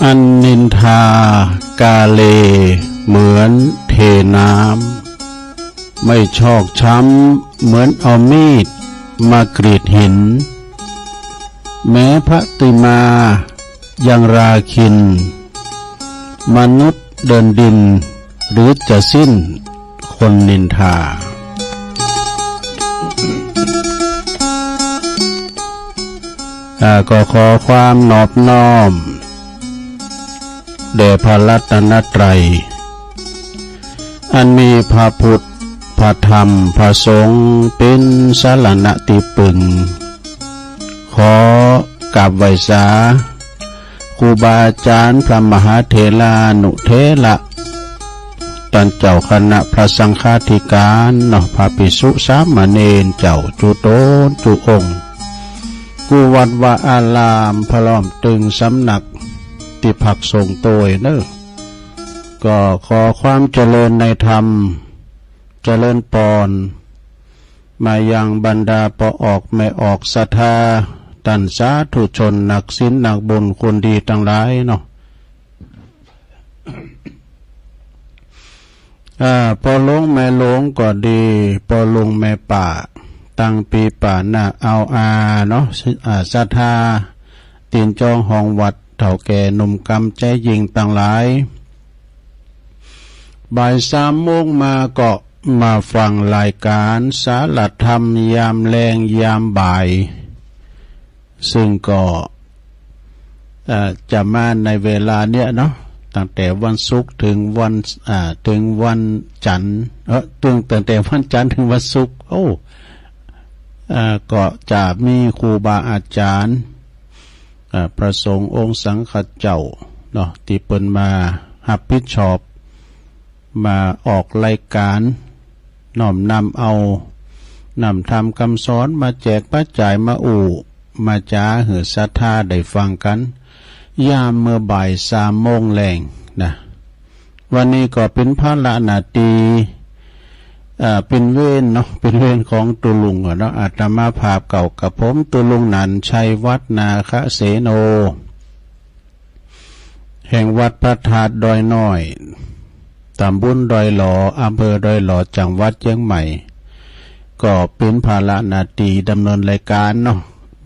อันนินทากาเลเหมือนเทน้ำไม่ชอกช้ำเหมือนเอามีดมากรีดหินแม้พระติมายังราคินมนุษย์เดินดินหรือจะสิ้นคนนินทาก็ขอความนอบน้อมแด่พระรัตนตรัยอันมีพระพุทธพระธรรมพระสงฆ์เป็นสรณะที่พึ่งขอกราบไหว้สาครูบาอาจารย์พระมหาเถรานุเถระท่านเจ้าคณะพระสังฆาธิการพระภิกษุสามเณรเจ้าจุโตนจุองค์กูวัดวาอารามพร้อมตึงสำนักที่ผักส่งโตยเนอะก็ขอความเจริญในธรรมเจริญปอนมายังบรรดาปอออกไม่ออกศรัทธาตันสาธุชนนักศีลนักบุญคนดีทั้งหลายเนาะพอลงแม่ลงก็ดีพอลงแม่ป่าตั้งปีป่าหน้าเอาเนาะศรัทธาตีนจองห้องวัดเถ่าแก่หนุ่มกำใจยิงต่างหลายบ่าย3 โมงมาก็มาฟังรายการสารธรรมยามแรงยามบ่ายซึ่งก็จะมาในเวลาเนี้ยเนาะตั้งแต่วันศุกร์ถึงวันจันทร์ตั้งแต่วันจันทร์ถึงวันศุกร์ก็จะมีครูบาอาจารย์พระสงฆ์องค์สังฆเจ้าเนาะที่เปิ้นมารับผิดชอบมาออกรายการน้อมนำเอานำธรรมคำสอนมาแจกปัจจัยมามาจ้าหือศรัทธาได้ฟังกันยามเมื่อบ่าย3 โมงแรงนะวันนี้ก็เป็นพระละนาตีเป็นเวรเนาะเป็นเวรของตุลุงเนาะอาตมาภาพเก่ากับผมตุลุงนันชัยวัฒนาคเสโนแห่งวัดพระธาตุดอยน้อยตำบลดอยหลออำเภอดอยหลอจังหวัดเชียงใหม่ก็เป็นภาระหน้าที่ดำเนินรายการเนาะ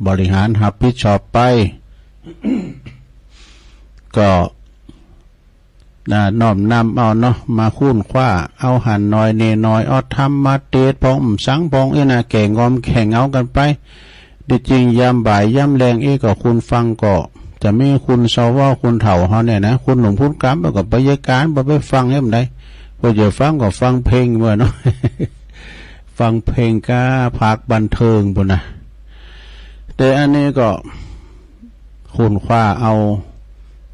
บริหารรับผิดชอบไป ก็น้อมนำเอาเนาะมาคุ้นคว้าเอาหันน้อยเนน้อยเอาทำมาเตดพองสังพองแก่งอมแข่งเอากันไปดิจริงยามบ่ายยามแรงก็คุณฟังก็จะมีคุณสาวคุณเฒ่าเฮาเนี่ยนะคุณหนุ่มพูดกรรมแล้วก็ไปยการบ่ไปฟังให้มันได้พอจะฟังก็ฟังเพลงเมื่อเนาะ ฟังเพลงก็ภาคบันเทิงพุ่นนะแต่อันนี้ก็คุณคว้าเอา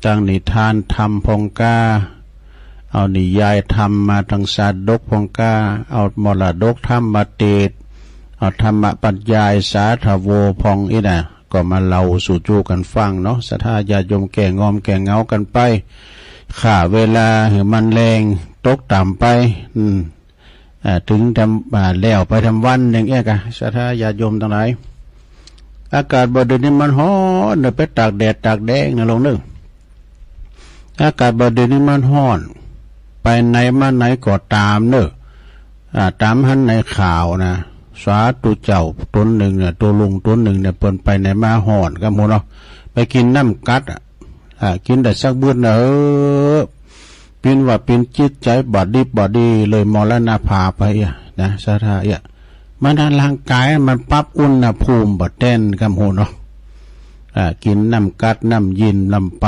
จังนิทานธรรมพงกาเอานิยายธรรมมาทางสาดกพงกาเอามรดกธรรมมาเตดเอาธรรมปัญญายสาธโวพองน่ะก็มาเล่าสู่จูกันฟังเนาะศรัทธาญาติโยมแก่งอมแก่เงากันไปข่าเวลามันแรงตกต่ำไปถึงทำแล้วไปทำวันอย่างเงี้ยกันศรัทธาญาติโยมทั้งหลายอากาศบริเวณนี้มันร้อนไปตากแดดตากแดงนะลงนึกอากาศบริเวณนี้มันร้อนไปไหนมาไหนก็ตามเนอะตามหันในข่าวนะสาธุเจ้าตนหนึ่งเนี่ยตัวลุงตนหนึ่งเนี่ยเปิ่นไปในมาห่อนกันหมดเนาะไปกินน้ำกัดกินได้สักบื้อเป็นว่าเป็นจิตใจบอดดีเลยมรณภาพไปนะสาธุมันร่างกายมันปรับอุณหภูมิบ่เต้นกันหมดเนาะกินน้ำกัดน้ำยินลำไป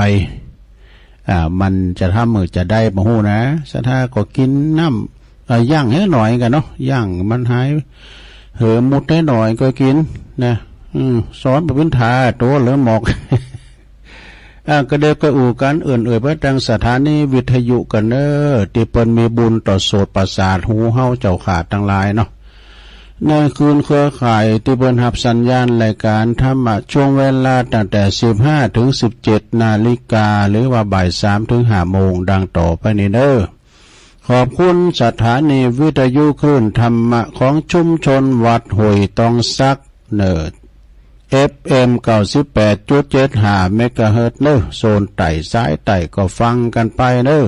มันจะทำมือจะได้บ่ฮู้นะสาธุก็กินน้ำย่างให้หน่อยกันเนาะย่างมันหายมุดได้หน่อยก็กินนะสอนแบบพื้นฐานตัวเหลือหมอกก็เด็กก็กันไปทางสถานีวิทยุกันที่เปิ้นมีบุญต่อโสตประสาทหูเฮาเจ้าขาดทั้งหลายเนาะในคืนเครือข่ายที่เปิ้นรับสัญญาณรายการธรรมะช่วงเวลาตั้งแต่ 15 ถึง 17 นาฬิกาหรือว่าบ่าย 3 ถึง 5 โมงดังต่อไปนี้ขอบคุณสถานีวิทยุคลื่นธรรมะของชุมชนวัดห้วยตองซัก FM 98.75 เมกะเฮิรตซ์เนอะโซนไต่ซ้ายไต่ก็ฟังกันไปเนอะ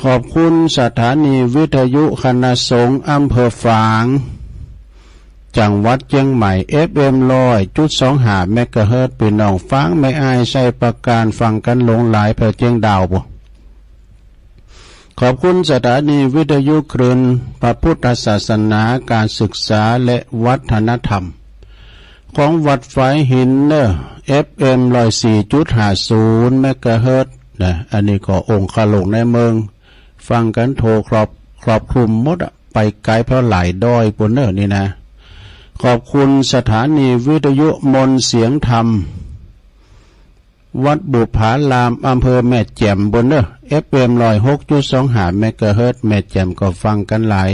ขอบคุณสถานีวิทยุคณะสงฆ์อำเภอฝางจังหวัดเชียงใหม่ FM 100.25 เมกะเฮิรตซ์พี่น้องฟังไม่อายใช้ประการฟังกันหลงหลายเพื่อเจียงดาวบ่ขอบคุณสถานีวิทยุคลื่นพระพุทธศาสนาการศึกษาและวัฒนธรรมของวัดฝายหินเนอะ FM 104.50 เมกะเฮิรตซ์นะอันนี้ก็องค์ขลงในเมืองฟังกันโทรครอบคลุมหมดไปไกลเพราะหลายดอยปุ่นเนอะนี่นะขอบคุณสถานีวิทยุมนต์เสียงธรรมวัดบุพารามอำเภอแม่แจ่มบนเนอะ FM 106.25 เมกะเฮิรตซ์แม่แจ่มก็ฟังกันหลาย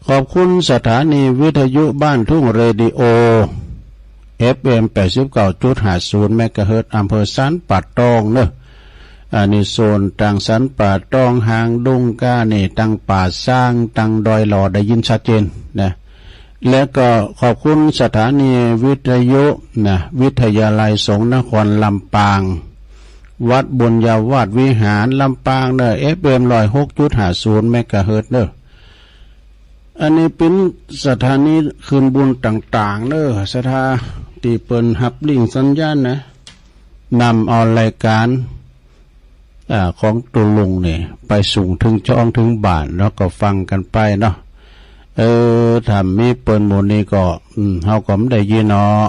ขอบคุณสถานีวิทยุบ้านทุ่งเรดิโอ FM 89.50 เมกะเฮิรตซ์อำเภอสันป่าตองเนอะอันนี้โซนตังสันป่าตองหางดุงก้านี่ตังป่าสร้างตังดอยหล่อได้ยินชัดเจนนะและก็ขอบคุณสถานีวิทยุนะวิทยาลัยสงฆ์นครลำปางวัดบุญญาวาสวิหารลำปางเนอะ FM 106.50 เมกะเฮิรตซ์เนอะอันนี้เป็นสถานีคืนบุญต่างๆเนอะสถาที่เปิ้นหับลิงสัญญาณนะนำเอารายการของตุลุงเนี่ยไปส่งถึงช่องถึงบ้านแล้วก็ฟังกันไปเนาะถ้ามีเปิ้นหมู่นี้ก็เฮาก็ไม่ได้ยินเนาะ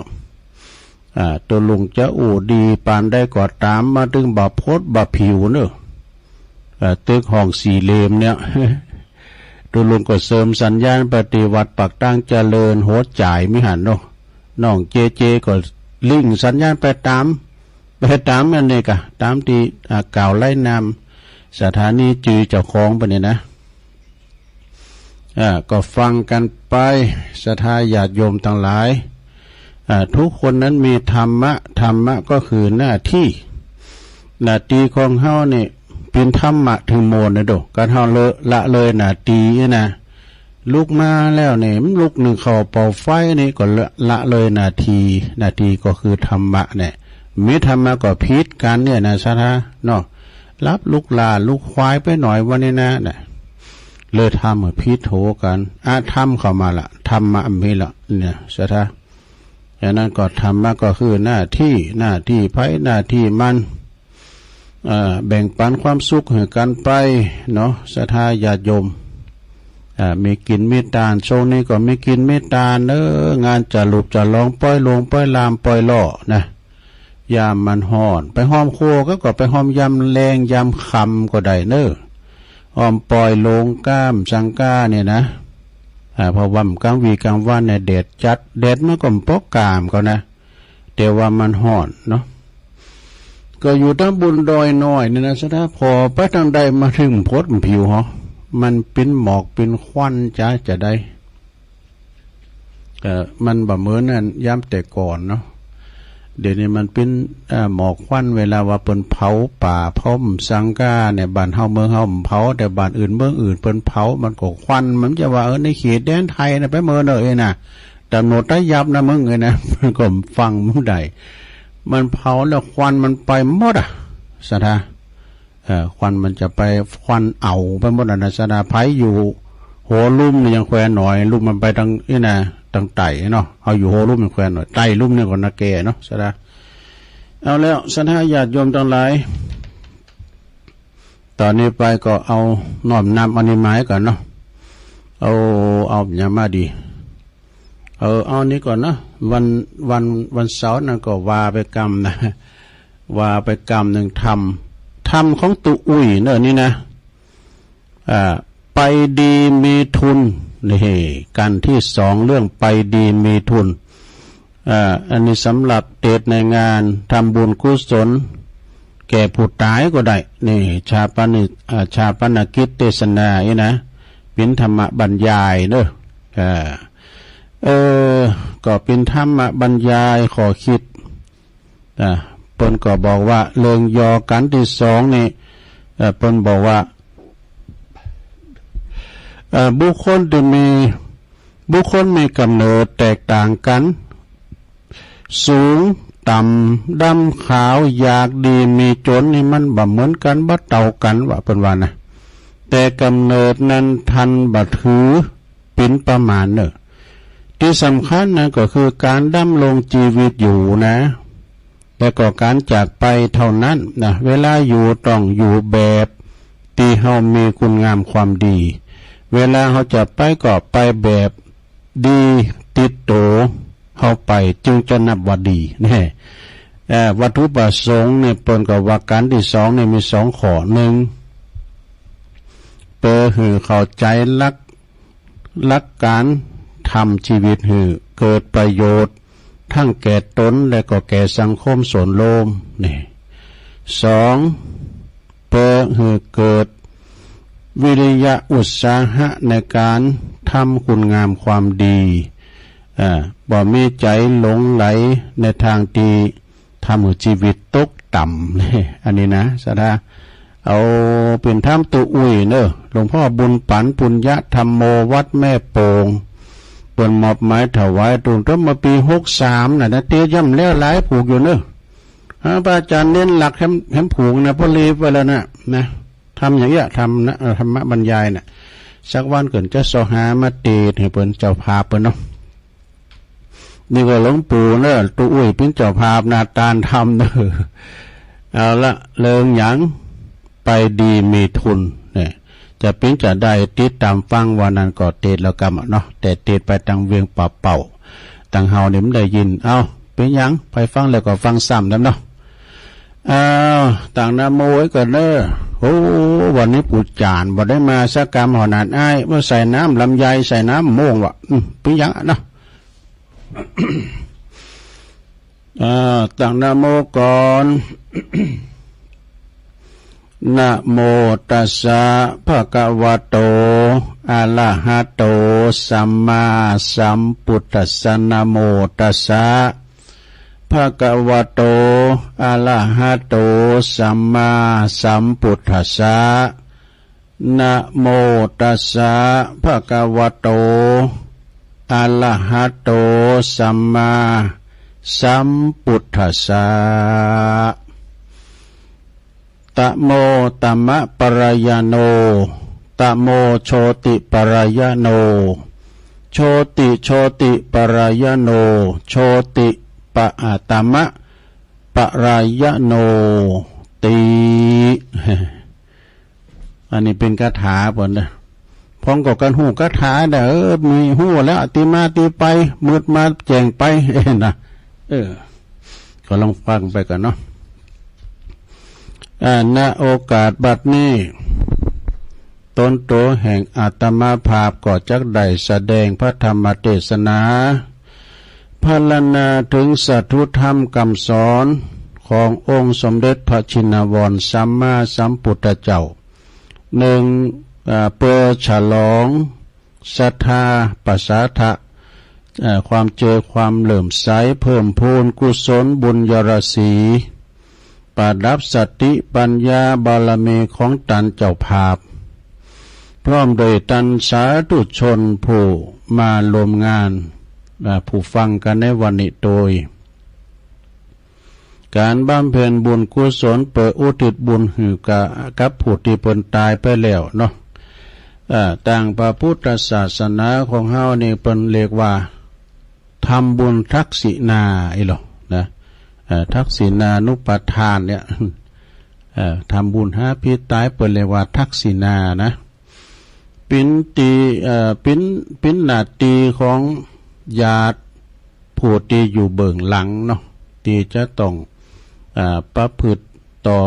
ตุลุงจะอู่ดีปานได้ก็ตามมาถึงบ่พดบ่ผิวเนอะตึกห้องสี่เหลี่ยมเนี่ยตุลุงก็เสริมสัญญาณปฏิวัติปักตั้งเจริญโหดจ่ายมิหันเนาะน้องเจก็ลิงสัญญาณไปตามอันนี้กะตามที่กล่าวไล่นำสถานีจือเจ้าของปะเนี่ยนะก็ฟังกันไปศรัทธาญาติโยมทั้งหลายทุกคนนั้นมีธรรมะก็คือหน้าที่ของเฮานี่เป็นธรรมะถึงโมนนะโดการเฮาละเลยหน้าที่นะลุกมาแล้วเนี่ยลุกหนึ่งเข้าเป่าไฟนี่ก็ละเลยหน้าที่ก็คือธรรมะเนี่ยมีธรรมะก็พิษกันเนี่ยนะศรัทธาเนาะรับลูกลาลูกควายไปหน่อยวันนี้นะเลยทำเหมือนพิษโถกันธรรมเข้ามาละธรรมะมีละเนี่ยศรัทธาอย่างนั้นก็ธรรมะก็คือหน้าที่ไผหน้าที่มันแบ่งปันความสุขให้กันไปเนาะศรัทธาญาติโยมมีกินมีตานโชว์นี้ก็มีกินมีตานงานจะหลุบจะลองปล่อยลงปล่อยลามปล่อยล่อนะยามมันห่อนไปห้อมโคก็ไปห้อมยำแรงยำคำก็ได้ห้อมปล่อยลงก้ามสังก้าเนี่ยนะพอวันกลางวีกลางวันเนี่ยเด็ดจัดเด็ดมันก็ปอกกามก็นะแต่ว่ามันห่อนเนาะก็อยู่ตั้งบนดอยน้อยเนี่ยนะสะท้าพอไปทางใดมาถึงพดผิวเหรอมันเป็นหมอกเป็นควันจะได้มันบ่เหมือนนั่นย้ำแต่ก่อนเนาะเดี๋ยวนี้มันเป็นหมอกควันเวลาว่าเปิ้นเผาป่าเผาสังกาเนี่ยบ้านเฮาเมืองเฮาเผาแต่บ้านอื่นเมืองอื่นเปิ้นเผามันก็ควันมันจะว่าในเขตแดนไทยนะไปเมืองเด้อน่ะแต่โนดได้ยับนะมึงนะมันก็ฟังบ่ได้มันเผาแล้วควันมันไปหมดศรัทธาควันมันจะไปควันเอาไปหมดนะศรัทธาไผอยู่โหลุ่มนี่ยังแควหน่อยลุ่มมันไปทางนี่นะทางไต่เนาะเอาอยู่โหลุ่มยังแควหน่อยไต่ลุ่มนี่ก็นาแก่เนาะศรัทธาเอาแล้วศรัทธาญาติโยมทั้งหลายตอนนี้ไปก็เอาน้อมนำอันนี้หมายก่อนเนาะเอาอย่ามาดีเอานี้ก่อนนะวันเสาร์นั่นก็ว่าไปกรรมนะว่าไปกรรมหนึ่งทำของตุอุ้ยเนอะนี่นะไปดีมีทุนนี่กันที่สองเรื่องไปดีมีทุนอันนี้สำหรับเทศในงานทำบุญกุศลแก่ผู้ตายก็ได้นี่ชาปนกิจเทศนานี่นะเป็นธรรมบรรยายเนอะก็เป็นธรรมบรรยายขอคิดเปิ้นก็บอกว่าเรื่องยอกันที่สองนี่เปิ้นบอกว่าบุคคลมีกำเนิดแตกต่างกัน สูงต่ำดำขาวอยากดีมีจนนี่มันบ่เหมือนกันบ่เท่ากันว่าเพิ่นว่านะแต่กำเนิดนั้นทันบ่ถือเป็นประมาณเนอะที่สำคัญนะก็คือการดำรงชีวิตอยู่นะและก็การจากไปเท่านั้นนะเวลาอยู่ต้องอยู่แบบที่เฮามีคุณงามความดีเวลาเฮาจะไปก็ไปแบบดีติดโตเฮาไปจึงจะนับว่าดีแน่วัตถุประสงค์เนี่ยเปิ้นก็ว่าการที่สองเนี่ยมีสองข้อหนึ่งเปิดหือเข้าใจลักการทำชีวิตหือเกิดประโยชน์ทั้งแก่ตนและก็แก่สังคมส่วนรวมนี่สองเปิดหือเกิดวิริยะอุตสาหะในการทำคุณงามความดีบ่มีใจหลงไหลในทางที่ทำให้ชีวิตตกต่ำนี่อันนี้นะสดาเอาเป็นธรรมตัวอุ้ยเนอะหลวงพ่อบุญปันปุญญธรรมโมวัดแม่โป่งเปิ่นมอบหมายถวายตุนต้นมาปี63น่ะนะเตี้ยย่ำแล้วหลายผูกอยู่เนอะพระอาจารย์เน้นหลักแหมผูกนะพอรีบไว้แล้วนะทำอย่างเงี้ยทำนะธรรมบรรยายน่ะสักวันเกินจะสหามาเตดให้เปิ้นเจ้าภาพเปิ้นเนาะนี่ก็หลวงปู่เนอะตัวอุ้ยเป็นเจ้าภาพนาตาลทำเนอะเอาละเลิงหยังไปดีมีทุนเนี่ยจะเป็นจะได้ติดตามฟังวันนั้นก็เตดแล้วกันเนาะแต่เตดไปตังเวียงป่าเป่าตังเฮาเนี่ยไม่ได้ยินเอาเป็นหยังไปฟังแล้วก็ฟังซ้ำแล้วเนาะต่างนาโมไว้กันเนอะโอ้วันนี้ปู่จานบ่ได้มาสักกรรมหอนาดอ้ายว่าใส่น้ำลำไยใส่น้ำม่วงวะเป็นหยังเนาะ ต่างนาโมก่อน นะโมตัสสะภะคะวะโตอะระหะโตสัมมาสัมพุทธัสสะนะโมตัสสะภะคะวะโตอะระหะโตสัมมาสัมพุทธัสสะนะโมตัสสะภะคะวะโตอะระหะโตสัมมาสัมพุทธัสสะตะโมตัมมะปรายโนตะโมโชติปรายโนโชติปรายโนโชติปะตัมมะปรายโนติอันนี้เป็นคาถาบ่นะพ้องกับกันหูคาถาเด้อมีหูแล้วติมาติไปมืดมาแจ้งไปนะก็ลองฟังไปกันเนาะณโอกาสบัดนี้ตนโตแห่งอาตมาภาพก็จักได้แสดงพระธรรมเทศนาพรรณนาถึงสัตถุธรรมคำสอนขององค์สมเด็จพระชินวรสัมมาสัมพุทธเจ้าหนึ่งเพื่อฉลองศรัทธาปัสสาทะความเจอความเหลื่อมใสเพิ่มพูนกุศลบุญยราศีประดับสติปัญญาบารมีของตันเจ้าภาพพร้อมโดยตันสาธุชนผู้มารวมงานผู้ฟังกันในวันนี้โดยการบำเพ็ญบุญกุศลเปิดอุทิศบุญหือกับผู้ที่เพิ่นตายไปแล้วเนาะต่างพระพุทธศาสนาของเฮานี่เพิ่นเรียกว่าทำบุญทักษิณาหรอนะทักษิณานุปทานเนี่ยทำบุญหาพิตายเปิดเรียกว่าทักษิณานะปินนาตีของญาติผู้ที่อยู่เบื้องหลังเนาะที่จะต้องประพฤติต่อ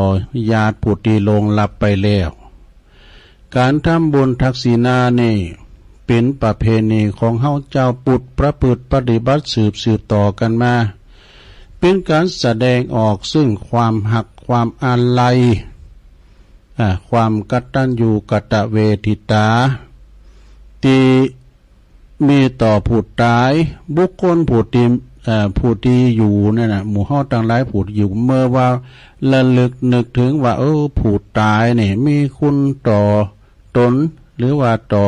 ญาติผู้ที่ลงลับไปแล้วการทำบุญทักษิณานี่เป็นประเพณีของเฮาเจ้าปุตประพฤติปฏิบัติสืบต่อกันมาเป็นการแสดงออกซึ่งความหักความอาลัยความกตัญญูกตเวทิตาที่มีต่อผู้ตายบุคคลผู้ที่อยู่นั่นน่ะหมู่เฮาต่างหลายผู้อยู่เมื่อว่าระลึกนึกถึงว่าผู้ตายนี่มีคุณต่อตนหรือว่าต่อ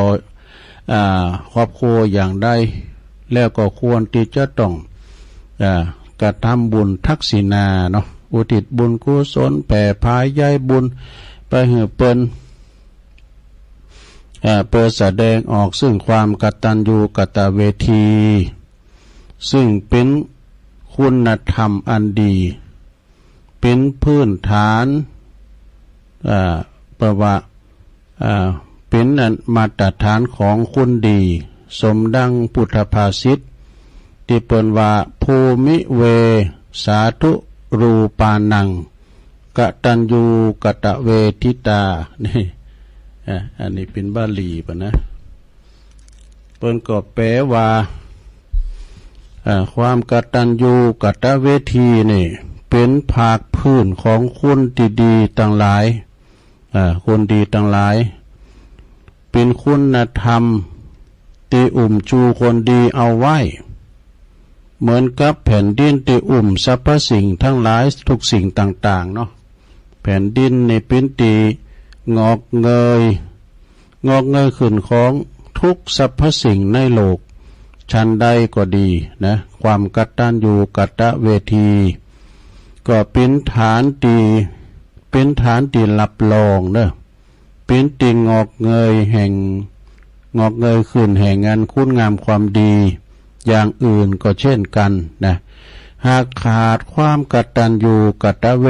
ครอบครัวอย่างใดแล้วก็ควรที่จะต้อง กระทำบุญทักษิณาเนาะอุทิศบุญกุศลแผ่พายย้ายบุญไปเหือเปิดแสดงออกซึ่งความกตัญญูกตเวทีซึ่งเป็นคุณธรรมอันดีเป็นพื้นฐานประว่าเป็นมาตรฐานของคุณดีสมดังพุทธภาษิตที่เปิ้นว่าภูมิเวสาธุรูปานังกตัญญูกตเวทิตานี่อันนี้เป็นบาลีป่ะนะเปิ้นก็แปลว่าความกตัญญูกตเวทีนี่เป็นภาคพื้นของคุณดีๆต่างหลายคนดีต่างหลายเป็นคุณธรรมที่ชูคนดีเอาไว้เหมือนกับแผ่นดินที่สรรพสิ่งทั้งหลายทุกสิ่งต่างๆเนาะแผ่นดินในเป็นตีงอกเงยขึ้นของทุกสรรพสิ่งในโลกชั้นใดก็ดีนะความกตัญญูกตเวทีก็เป็นฐานตีรับรองเนอะเป็นตีงอกเงยขึ้นแห่งงานคุณงามความดีอย่างอื่นก็เช่นกันนะหากขาดความกตัญญูกตเว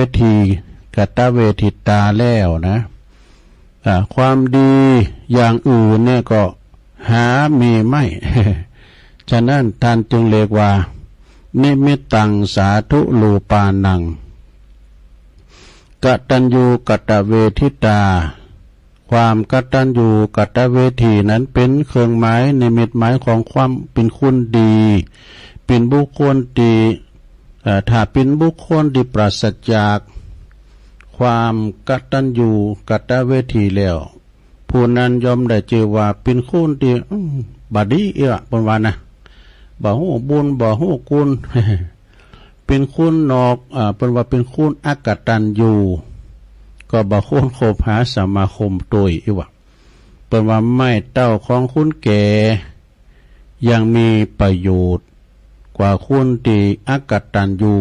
ทิตาแล้วนะความดีอย่างอื่นเนี่ยก็หามีไม่ ฉะนั้นท่านจึงเรียกว่านิมิตตังสาธุรูปานังกตัญญูกตเวทิตาความกตัญญูกตเวทีนั้นเป็นเครื่องหมายนิมิตหมายของความเป็นคุณดีเป็นบุคคลดีถ้าเป็นบุคคลที่ปราศจากความกตัญญูกตเวทีแล้วผู้นั้นยอมได้ชื่อว่าเป็นคนที่บดีเป็นว่านะบ่ฮู้บุญบ่ฮู้คุณ เป็นคุณนอกเป็นว่าเป็นคุณอกตัญญูก็บ่ควรคบหาสมาคมโดยอีว่าเป็นว่าไม่เต้าของคุณแก่ยังมีประโยชน์กว่าคุณที่อกตัญญู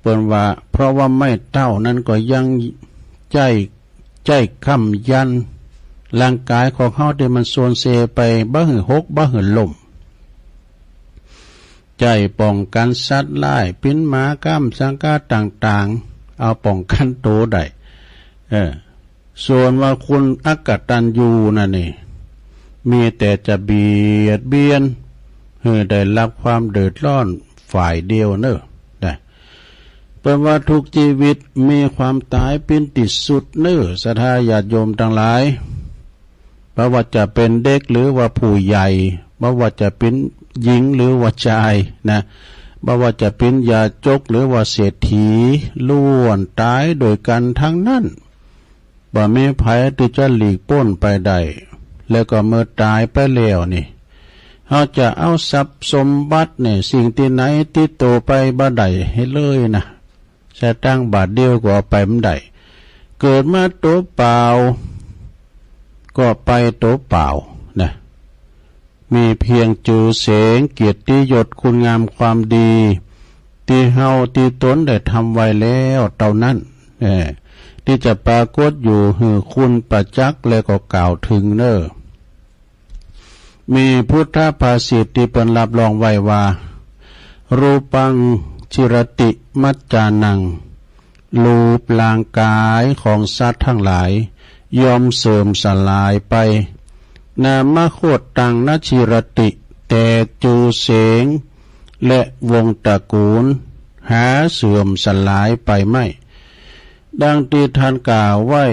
เป็นว่าเพราะว่าไม่เต้านั้นก็ยังใจค้ำยันร่างกายของเขาที่มันส่วนเซไปบ้าหือหกบ้าหือล่มใจป้องกันสัตว์ร้ายปิ้นหมาก้ามสังกาต่างๆเอาป้องกันตัวได้ส่วนว่าคุณอกตัญญูนั่นนี่มีแต่จะเบียดเบียนได้รับความเดือดร้อนฝ่ายเดียวเนอะได้เป็นว่าทุกชีวิตมีความตายเป็นที่สุดเนอะศรัทธาญาติโยมทั้งหลายไม่ว่าจะเป็นเด็กหรือว่าผู้ใหญ่ไม่ว่าจะเป็นหญิงหรือว่าชายนะไม่ว่าจะเป็นยาจกหรือว่าเศรษฐีล้วนตายโดยกันทั้งนั้นบ่มีภัยที่จะหลีกพ้นไปได้แล้วก็เมื่อตายไปแล้วนี่เขาจะเอาทรัพย์สมบัติเนี่ยสิ่งที่ไหนที่โตไปบ่ได้ให้เลยนะใช้ตั้งบาทเดียวก็ไปไม่ได้เกิดมาตัวเปล่าก็ไปตัวเปล่านะมีเพียงจือเสงเกียรติยศคุณงามความดีที่เฮาที่ตนได้ทำไว้แล้วเท่านั้นที่จะปรากฏอยู่หือคุณประจักษ์และก็กล่าวถึงเนอมีพุทธภาษิตที่เป็นรับรองไว้ว่ารูปังชิรติมัจจานังรูปร่างกายของสัตว์ทั้งหลายย่อมเสื่อมสลายไปนามโคตตังนชิรติแต่จูเสงและวงตระกูลหาเสื่อมสลายไปไม่ดังที่ท่านกล่าวไว้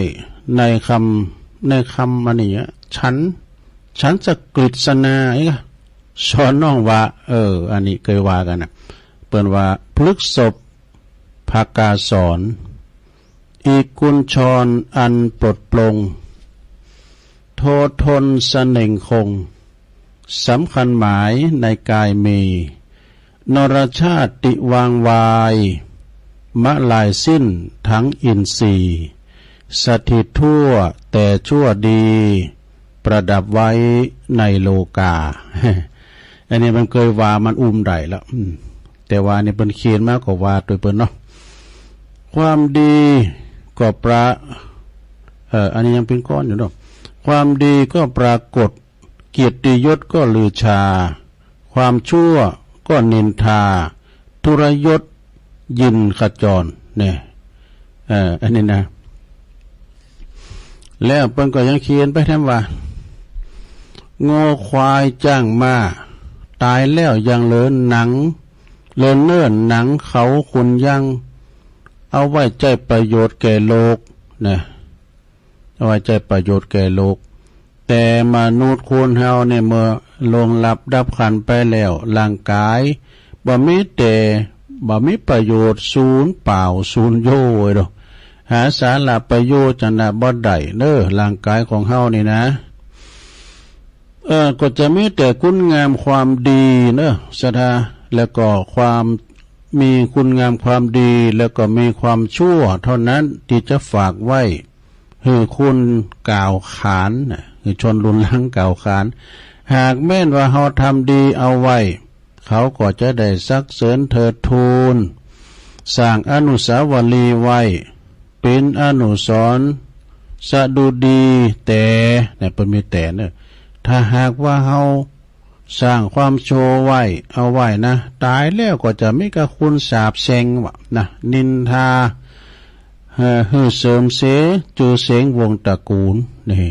ในคำอันนี้ฉันจะกฤษณาอีกสอนน้องว่าอันนี้เคยว่ากันนะเปิ่นว่าพฤกษบภากาสอนอีกุญชรอันปลดปลงโททนเสน่งคงสำคัญหมายในกายมีนรชาติวางวายมะลายสิ้นทั้งอินทรีย์สถิตทั่วแต่ชั่วดีประดับไว้ในโลกา อันนี้มันเคยว่ามันได้แล้วแ แต่ว่านี่เป็นเขียนมากกว่าว่าโดยเปิ้นเนาะความดีก็อันนี้ยังเป็นก้อนอยู่เนาะความดีก็ปรากฏเกียรติยศก็ลือชาความชั่วก็นินทาทุรยศยินขจรเนี่ยอันนี้นะแล้วเปิ้นก็ยังเขียนไปทั้งว่าโง่ควายจ้างมาตายแล้วยังเหลือหนังเลือเนื้อหนังเขาคุณยังเอาไว้ใจประโยชน์แก่โลกนะเอาไว้ใจประโยชน์แก่โลกแต่มนุษย์คนเฮาเนี่ยเมื่อลงหลับดับขันไปแล้วร่างกายบ่มีประโยชน์ศูนย์เปล่าศูนย์โย่ดอกหาสาระประโยชน์จังน่ะบ่ได้เด้อร่างกายของเฮานี่นะก็จะมีแต่คุณงามความดีเนอะศรัทธาแล้วก็ความมีคุณงามความดีแล้วก็มีความชั่วเท่านั้นที่จะฝากไว้ให้คุณกล่าวขานให้ชนรุนแรงกล่าวขานหากแม้นว่าเฮาทำดีเอาไว้เขาก็จะได้สักเสริญเถิดทูลสร้างอนุสาวรีย์ไว้เป็นอนุสรณ์สดุดีแต่เนี่ยเปิ้นมีแต่เนอะถ้าหากว่าเฮาสร้างความโชว์ไว้เอาไว้นะตายแล้วก็จะไม่กระคุณสาบแช่งวะนะนินทาฮือเสริมเสจูเสงวงตระกูลนี่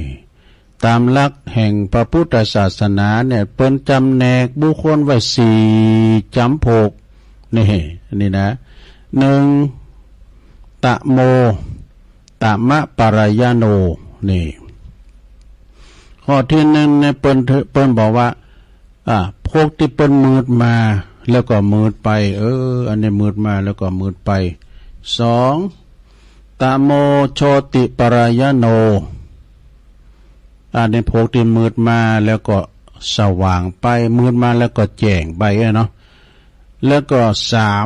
ตามหลักแห่งพระพุทธศาสนาเนี่ยเปิ้นจำแนกบุคคลไว้4จำพกนี่นะ1ตะโมตะมะปรายโนนี่ข้อที่1เนี่ยเปิ้นบอกว่าพวกที่เปิ้นมืดมาแล้วก็มืดไปอันนี้มืดมาแล้วก็มืดไป2ตะโมโชติปรายโนอันนี้พวกที่มืดมาแล้วก็สว่างไปมืดมาแล้วก็แจ้งไปเนาะแล้วก็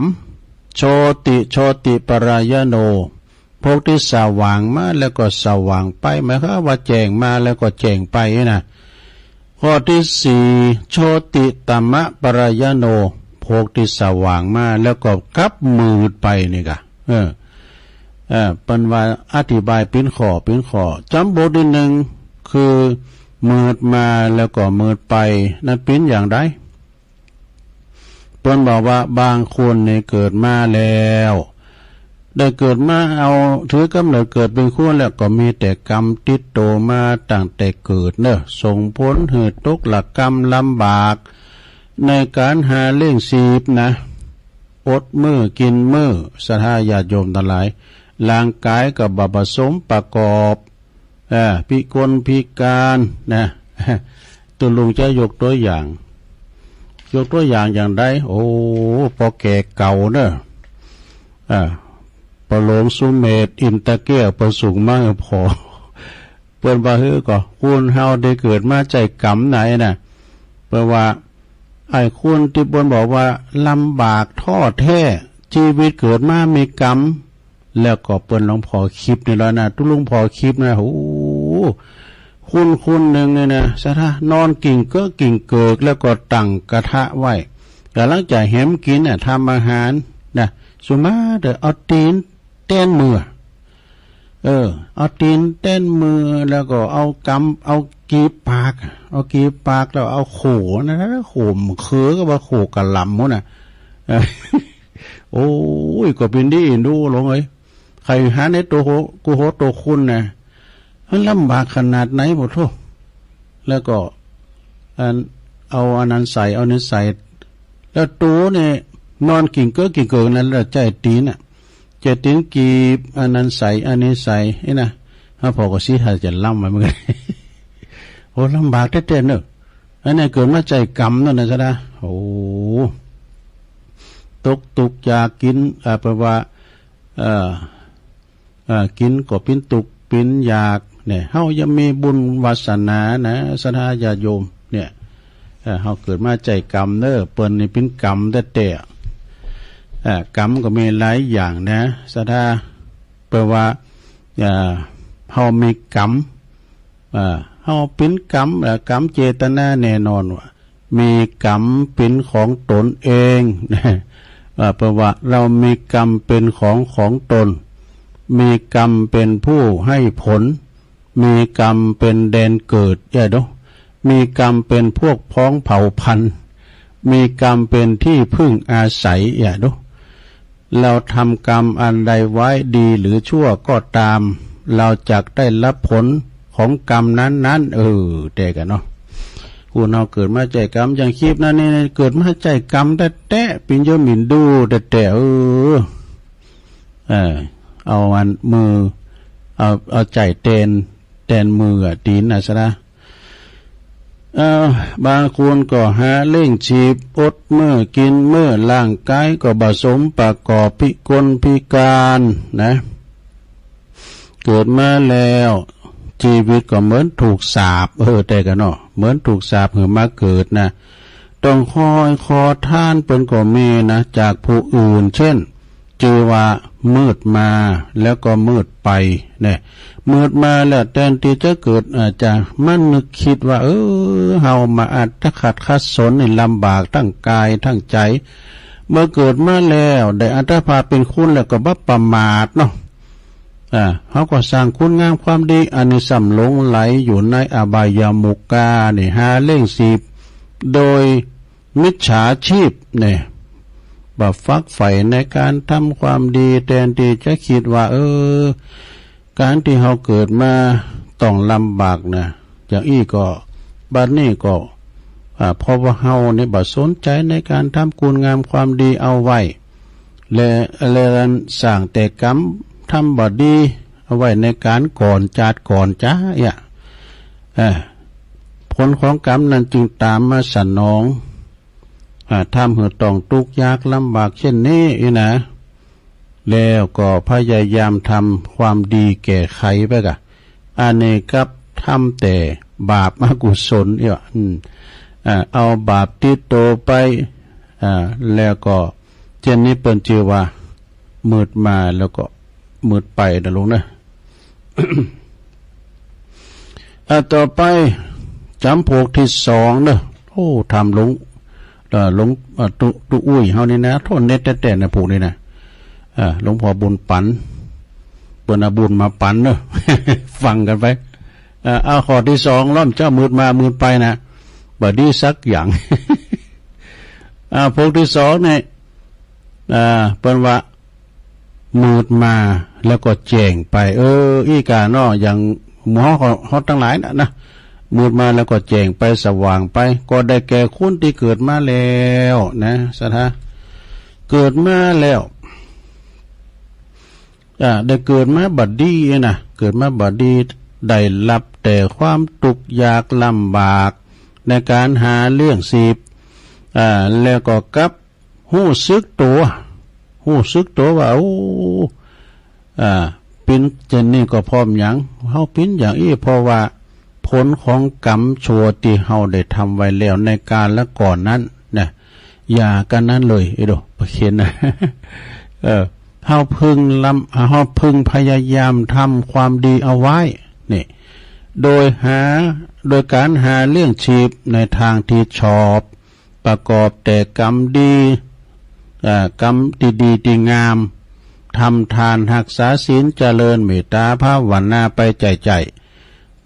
3โชติปรายโนพวกที่สว่างมาแล้วก็สว่างไปหมายความว่าแจ้งมาแล้วก็แจ้งไปนะข้อที่4โชติตัมมะปรายโนพวกที่สว่างมาแล้วก็กลับมืดไปนี่กะเป็นว่าอธิบายเป็นข้อจำบทที่1คือมืดมาแล้วก็มืดไปนั่นเป็นอย่างไรเพิ่นบอกว่าบางคนเนี่ยเกิดมาแล้วได้เกิดมาเอาถือกำเนิดเกิดเป็นคนแล้วก็มีแต่กรรมติดโตมาตั้งแต่เกิดเนอะส่งผลให้ตกหลักกรรมลำบากในการหาเลี้ยงชีพนะอดมื้อกินมื้อศรัทธาญาติโยมทั้งหลายร่างกายก็บ่ผสมประกอบพิกลพิการนะตัวลุงจะยกตัวอย่างอย่างใดโอ้พอแก่เก่าเนอะปะโลงสุเมธอินตะเกียประสูงมากพอเปิ้นว่าก็คุณเฮาได้เกิดมาใจกรรมไหนน่ะแปลว่าไอ้คุณที่เปิ้นบอกว่าลำบากท้อแท้ชีวิตเกิดมามีกรรมแล้วก็เปิ้นหลวงพ่อคลิปนี่แล้วนะทุกหลวงพ่อคลิปนะโอ้คุณหนึ่งเนี่ยนะสะท่านอนกิ่งเกิกแล้วก็ตั้งกระทะไว้แต่หลังจากแหมกินน่ะทำอาหารนะสุมาเด้อเอาตีนเต้นมือเอาตีนเต้นมือแล้วก็เอากีบปากแล้วเอาโขนะโขมคือก็ว่าโขกะหล่ำมุ่นน่ะโอ้ยก็เป็นดีดูลงเอ้ยใครหาในตัวตัวคุณน่ะมันลำบากขนาดไหนบ่ทุกแล้วก็เอาอันนั้นใส่เอานี้ใส่แล้วตัวเนี่ยนอนกิ่งเกินนั้นแล้วใจตีนน่ะใจตีนกีบอันนั้นใส่อันนี้ใส่นี่นะถ้าพอก็สิถ้าจะล่ำไปเหมือนกันโอ้ลำบากแท้ๆเนอะอันนี้เกิดมาใจกรรมนั่นนะจ๊ะนะโอ้ตุกอยากกินแปลว่ากินก็เป็นตุกเป็นอยากเนี่ยเฮายังมีบุญวาสนานะศรัทธาญาติโยมเนี่ยเฮาเกิดมาใจกรรมเนอะเปิ้นนี่เป็นกรรมแต่กรรมก็มีหลายอย่างนะศรัทธาแปลว่าเฮามีกรรมเฮาเป็นกรรมเจตนาแน่นอนว่ามีกรรมเป็นของตนเอง เพราะว่าเรามีกรรมเป็นของตนมีกรรมเป็นผู้ให้ผลมีกรรมเป็นแดนเกิดมีกรรมเป็นพวกพ้องเผ่าพันธุ์มีกรรมเป็นที่พึ่งอาศัยเราทำกรรมอันใดไว้ดีหรือชั่วก็ตามเราจักได้รับผลของกรรมนั้นแต่กันคุณเราเกิดมาใจกรรมอย่างคลิปนั้นนี่เกิดมาใจกรรมแต่ปิญโยมินดูแต่เอาอันมือเอาใจแตนมือตีนซะนะบางคนก็หาเล่งชีพอดมื้อกินมื้อร่างกายก็ผสมประกอบพิกลพิการนะเกิดมาแล้วชีวิตก็เหมือนถูกสาปแต่กันเหมือนถูกสาปมาเกิดนะต้องคอยขอทานเป็นก็มีนะจากผู้อื่นเช่นจือว่ามืดมาแล้วก็มืดไปเนี่ยมืดมาแล้วแทนที่จะเกิดอาจจะมันนึกคิดว่าเฮามาอัตขัดขัดสนนี่ลำบากทั้งกายทั้งใจเมื่อเกิดมาแล้วได้อัตภาพเป็นคุณแล้วก็บ่ประมาทเขาก็สร้างคุณงามความดีอานิสงส์หลงไหลอยู่ในอบายามุกานี่หาเล่งสีโดยมิจฉาชีพเนี่ยบ่ฟักใฝ่ในการทำความดีแทนที่จะคิดว่าการที่เขาเกิดมาต้องลำบากนะอย่างอี้ก็บัดนี้ก็เพราะว่าเฮาเนี่ยบ่สนใจในการทำคุณงามความดีเอาไว้และสร้างแต่กรรมทำบ่ดีเอาไว้ในการก่อนจาดก่อนจ้าผลของกรรมนั้นจึงตามมาสนองทำให้ต้องทุกข์ยากลำบากเช่นนี้นะแล้วก็พยายามทำความดีแก่ไขไปกะอันนี้ครับทำแต่บาปอกุศลเอาบาปติดโตไปแล้วก็เช่นนี้เปิ้นชื่อว่ามืดมาแล้วก็มืดไปนะลุงนะ ต่อไปจำพวกที่สองเนอะทำหลงตุอุ้ยเฮานี่นะโทษเน็ตแต่นะพวกนี้นะหลวงพ่อบุญปันเปิ้นบุญมาปันเนอะ ฟังกันไปเอาข้อที่สองล้อมเจ้ามืดมามืดไปนะบ่ดีสักอย่าง พวกที่สองเนี่ยเปิ้นว่ามืดมาแล้วก็แจ้งไปอีกาอย่างหมอเขาทั้งหลายนะมืดมาแล้วก็แจ้งไปสว่างไปก็ได้แก่คุณที่เกิดมาแล้วนะสะทะเกิดมาแล้วได้เกิดมาบัดดีนะเกิดมาบัดดีได้รับแต่ความทุกข์ยากลำบากในการหาเรื่องสีบแล้วก็กับหู้ซึกตัวว่าปิ้นเจนนี่ก็พร้อมหยังเฮาปิ้นอย่างเพราะว่าผลของกรรมชั่วที่เฮาได้ทำไว้แล้วในการและก่อนนั้นนะอย่ากันนั้นเลยประเคนนะเฮาพึงพยายามทำความดีเอาไว้นี่โดยการหาเลี้ยงชีพในทางที่ชอบประกอบแต่กรรมดีกรรมดีที่งามทำทานรักษาศีลเจริญเมตตาภาวนาไปใจ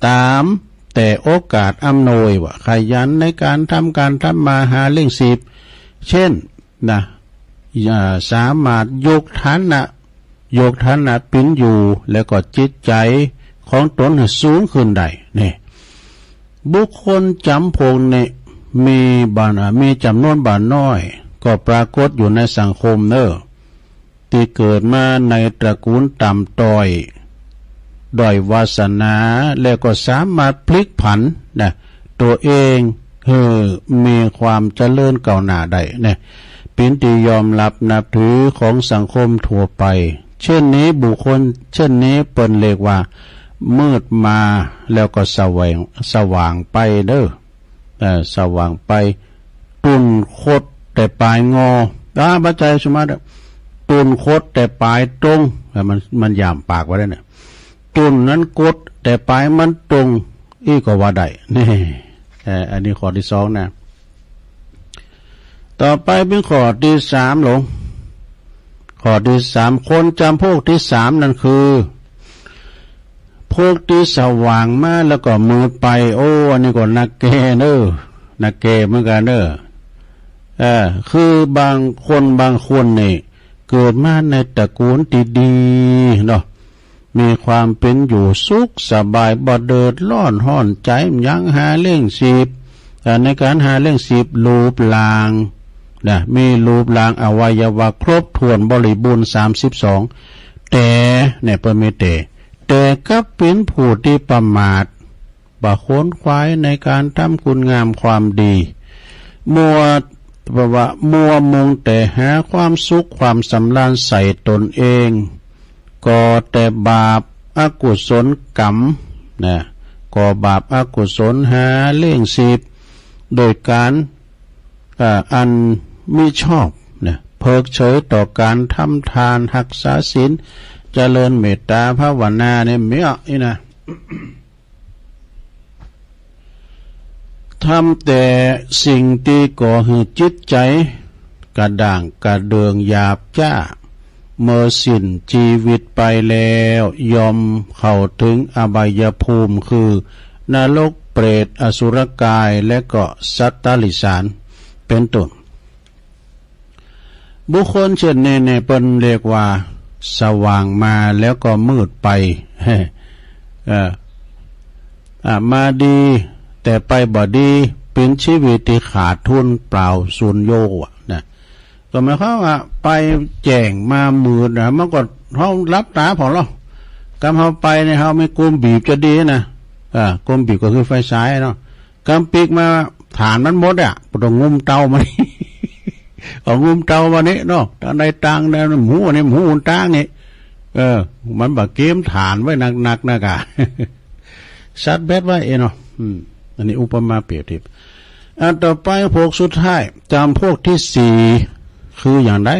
ตามแต่โอกาสอำนวยว่าขยันในการทำมาหาเลี้ยงชีพเช่นสามารถยกฐานะปิ้นอยู่แล้วก็จิตใจของตนให้สูงขึ้นได้นี่บุคคลจำพงเนี่ยมีจำนวนบ่น้อยก็ปรากฏอยู่ในสังคมที่เกิดมาในตระกูลต่ำต้อยด้อยวาสนาแล้วก็สามารถพลิกผันตัวเองมีความเจริญก้าวหน้าได้เป็นที่ยอมรับนับถือของสังคมทั่วไปเช่นนี้บุคคลเช่นนี้เปิ้นเรียกว่ามืดมาแล้วก็สว่างไปสว่างไปตุนคดแต่ปลายงอบัจจัยสมาตุนคดแต่ปลายตรงมันยามปากไว้ได้เนี่ยตุนนั้นกดแต่ปลายมันตรงก็ว่าได้นี่อันนี้ข้อที่สองนะต่อไปเป็นข้อที่สามหลง ข้อที่สามคนจำพวกที่สามนั่นคือพวกที่สว่างมาแล้วก็มืดไปโอ้อันนี้ก็นักเกเนอนักเกเหมือนกันเนอคือบางคนนี่เกิดมาในตระกูลดีๆเนาะมีความเป็นอยู่สุขสบายบ่เดือดร้อนห้อนใจยังหาเรื่องสีบในการหาเรื่องสีบรูปลางนะมีรูปลางอวัยวะครบถ้วนบริบูรณ์32แต่เนี่ยเปิ้นมีแต่ก็เป็นผู้ที่ประมาทบ่ขวนขวายในการทำคุณงามความดีมัวมุงแต่หาความสุขความสำราญใส่ตนเองก่อแต่บาปอกุศลกรรมนะก่อบาปอกุศลหาเล่งสีบโดยการอันมิชอบนะเพิกเฉยต่อการทำทานรักษาศีลเจริญเมตตาภาวนาเนี่ยไม่เอาอีนะทำแต่สิ่งที่ก่อให้จิตใจกระด่างกระเดืองหยาบจ้าเมื่อสิ้นชีวิตไปแล้วยอมเข้าถึงอบายภูมิคือนรกเปรตอสุรกายและก็สัตตลิสารเป็นต้นบุคคลเช่นนี้เนี่ยเป็นเรียกว่าสว่างมาแล้วก็มืดไปมาดีแต่ไปบ่ดีเป็นชีวิตที่ขาดทุนเปล่าสูญโยนะก็หมายความว่าไปแจ้งมามืดนะมันก็เขารับตาพอแล้วกำเขาไปเนี่ยเขาไม่กุมบีบจะดีนะกุมบีบก็คือไฟฉายเนาะกำปีกมาฐานมันหมดต้องงุมเตามันเอางุมเตาวันนี้เนาะตอนใดตังเนี่ยหมูนี่หมูอุ่นตังนี่มันแบบเกมฐานไว้หนักๆนะกะซัดเบ็ดไว้เนาะอันนี้อุปมาเปรียบเทียบต่อไปพวกสุดท้ายจำพวกที่สี่คืออย่างไร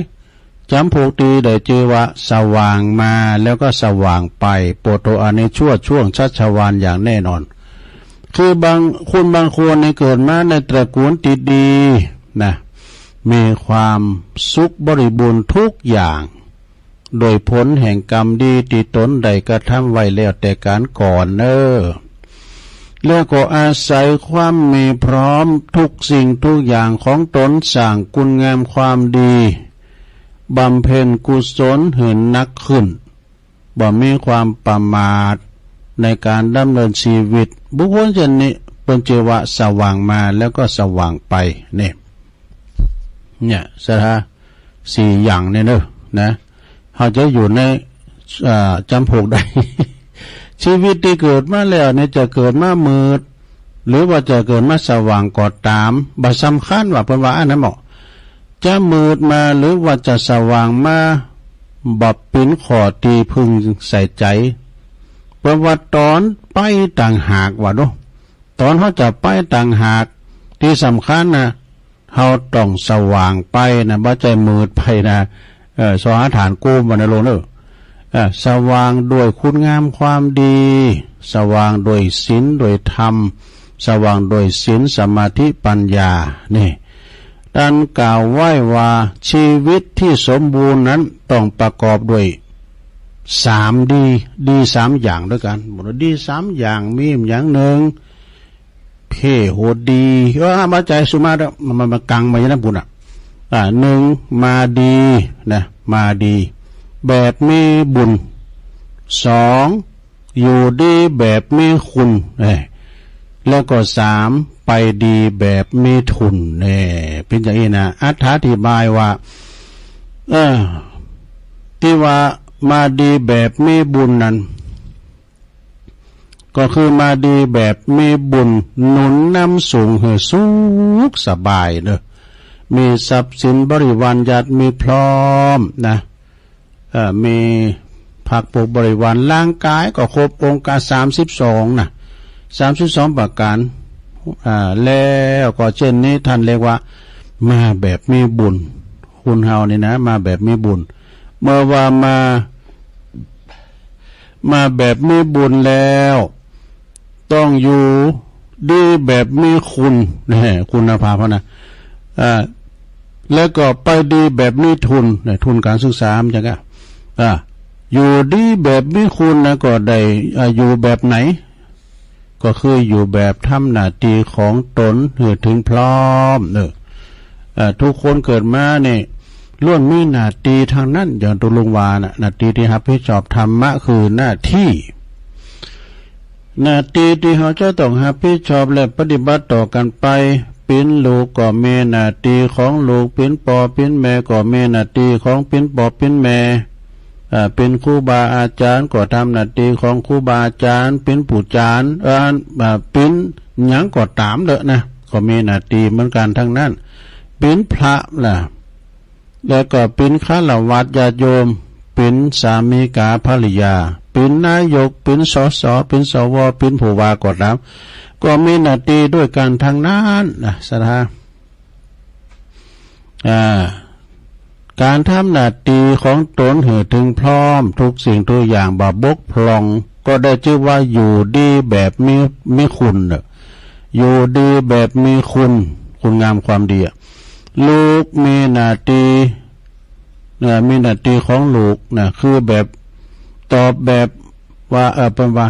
จำพวกตีได้เจอว่าสว่างมาแล้วก็สว่างไปโปรโตอันในช่วงชัชวาลอย่างแน่นอนคือบางคนในเกิดมาในตระกูลติดดีนะมีความสุขบริบูรณ์ทุกอย่างโดยผลแห่งกรรมดีที่ตนได้กระทำไว้แล้วแต่การก่อนแล้วก็อาศัยความมีพร้อมทุกสิ่งทุกอย่างของตนสร้างคุณงามความดีบำเพ็ญกุศลเหินนักขึ้นบ่มีความประมาทในการดำเนินชีวิตบุคคลเช่นนี้เป็นชื่อว่าสว่างมาแล้วก็สว่างไปเนี่ยสถาสี่อย่างเนี่ยนะเขาจะอยู่ในจำพวกใด ชีวิตที่เกิดมาแล้วเนี่ยจะเกิดมามืดหรือว่าจะเกิดมาสว่างก็ตามบ่สำคัญว่าเพิ่นว่าอันนั้นเหมาะจะมืดมาหรือว่าจะสว่างมาบ่เป็นข้อที่พึงใส่ใจเพราะว่าตอนไปต่างหากว่าตอนเขาจะไปต่างหากที่สำคัญนะเขาต้องสว่างไปนะบ่ใจมืดไปนะสหฐานกู้มาในโลกสว่างด้วยคุณงามความดีสว่างด้วยศีลด้วยธรรมสว่างด้วยศีลสมาธิปัญญานี่ดันกล่าวไว้ว่าชีวิตที่สมบูรณ์นั้นต้องประกอบด้วยดี3อย่างด้วยกันดี3อย่างมีอย่างหนึ่งเพโหดีมาใจสุมามันกังมาอย่างนั้นบุญหนึ่งมาดีนะมาดีแบบมีบุญสองอยู่ดีแบบมีคุณแล้วก็3ไปดีแบบมีทุนเป็นอย่างนี้นะอธิบายว่าที่ว่ามาดีแบบมีบุญนั้นก็คือมาดีแบบมีบุญหนุนนำสูงให้สุขสบายมีทรัพย์สินบริวารญาติมีพร้อมนะมีผักปลูกบริวารร่างกายก็ครบองค์การ32นะ32ประการแล้วก็เช่นนี้ท่านเรียกว่ามาแบบมีบุญคุณเฮานี่นะมาแบบมีบุญเมื่อว่ามาแบบมีบุญแล้วต้องอยู่ดีแบบมีคุณคุณภาพนะ แล้วก็ไปดีแบบมีทุนทุนการศึกษามันจังก็อยู่ดีแบบมีคุณนะก็ได้อยู่แบบไหนก็คืออยู่แบบทำหน้าที่ของตนถึงพร้อมทุกคนเกิดมาเนี่ยล้วนมีหน้าที่ทางนั้นอย่างตุลุงวานะหน้าที่ที่รับผิดชอบธรรมะคือหน้าที่ที่เขาจะต้องรับผิดชอบและปฏิบัติต่อกันไปเป็นลูกก็มีหน้าที่ของลูกเป็นพ่อเป็นแม่ก็มีหน้าที่ของเป็นพ่อเป็นแม่เป็นครูบาอาจารย์ก็ทำหน้าที่ของครูบาอาจารย์เป็นผู้จารย์เป็นหยังก็ตามเลยนะก็มีหน้าที่เหมือนกันทั้งนั้นเป็นพระล่ะแล้วก็เป็นฆราวาสญาติโยมเป็นสามีกาภริยาเป็นนายกเป็นสสเป็นสวเป็นผู้ว่าก็ตามก็มีหน้าที่ด้วยกันทางนั้นนะสถาการทำหน้าที่ของตนถึงพร้อมทุกสิ่งทุกอย่างบ่บกพร่องก็ได้ชื่อว่าอยู่ดีแบบมีคุณอยู่ดีแบบมีคุณงามความดีลูกมีหน้าที่มีหน้าที่ของลูกคือแบบตอบแบบว่าเป็นว่า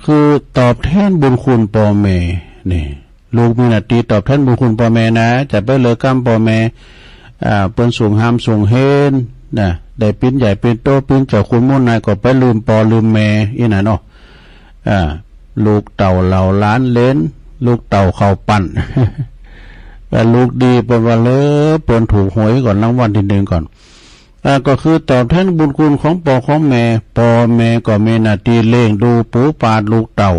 คือตอบแทนบุญคุณพ่อแม่นี่ลูกมีหน้าที่ตอบแทนบุญคุณพ่อแม่นะจะไปเลยกรรมพ่อแม่เปิ้นสูงหามสูงเฮนได้ปิ้นใหญ่ปิ้นโตปิ้นเจ้าคุณมุ่นนายก็ไปลืมปอลืมแม่อีน่ะเนาะลูกเต่าเหล่าล้านเลนลูกเต่าเข้าปั่นแต่ลูกดีเปิ้นว่าเลอเปิ้นถูกหวยก่อนรางวัลที่1ก่อนก็คือตอบแทนบุญคุณของพ่อของแม่พ่อแม่ก็มีหน้าที่เลี้ยงดูปูปาดลูกเต่า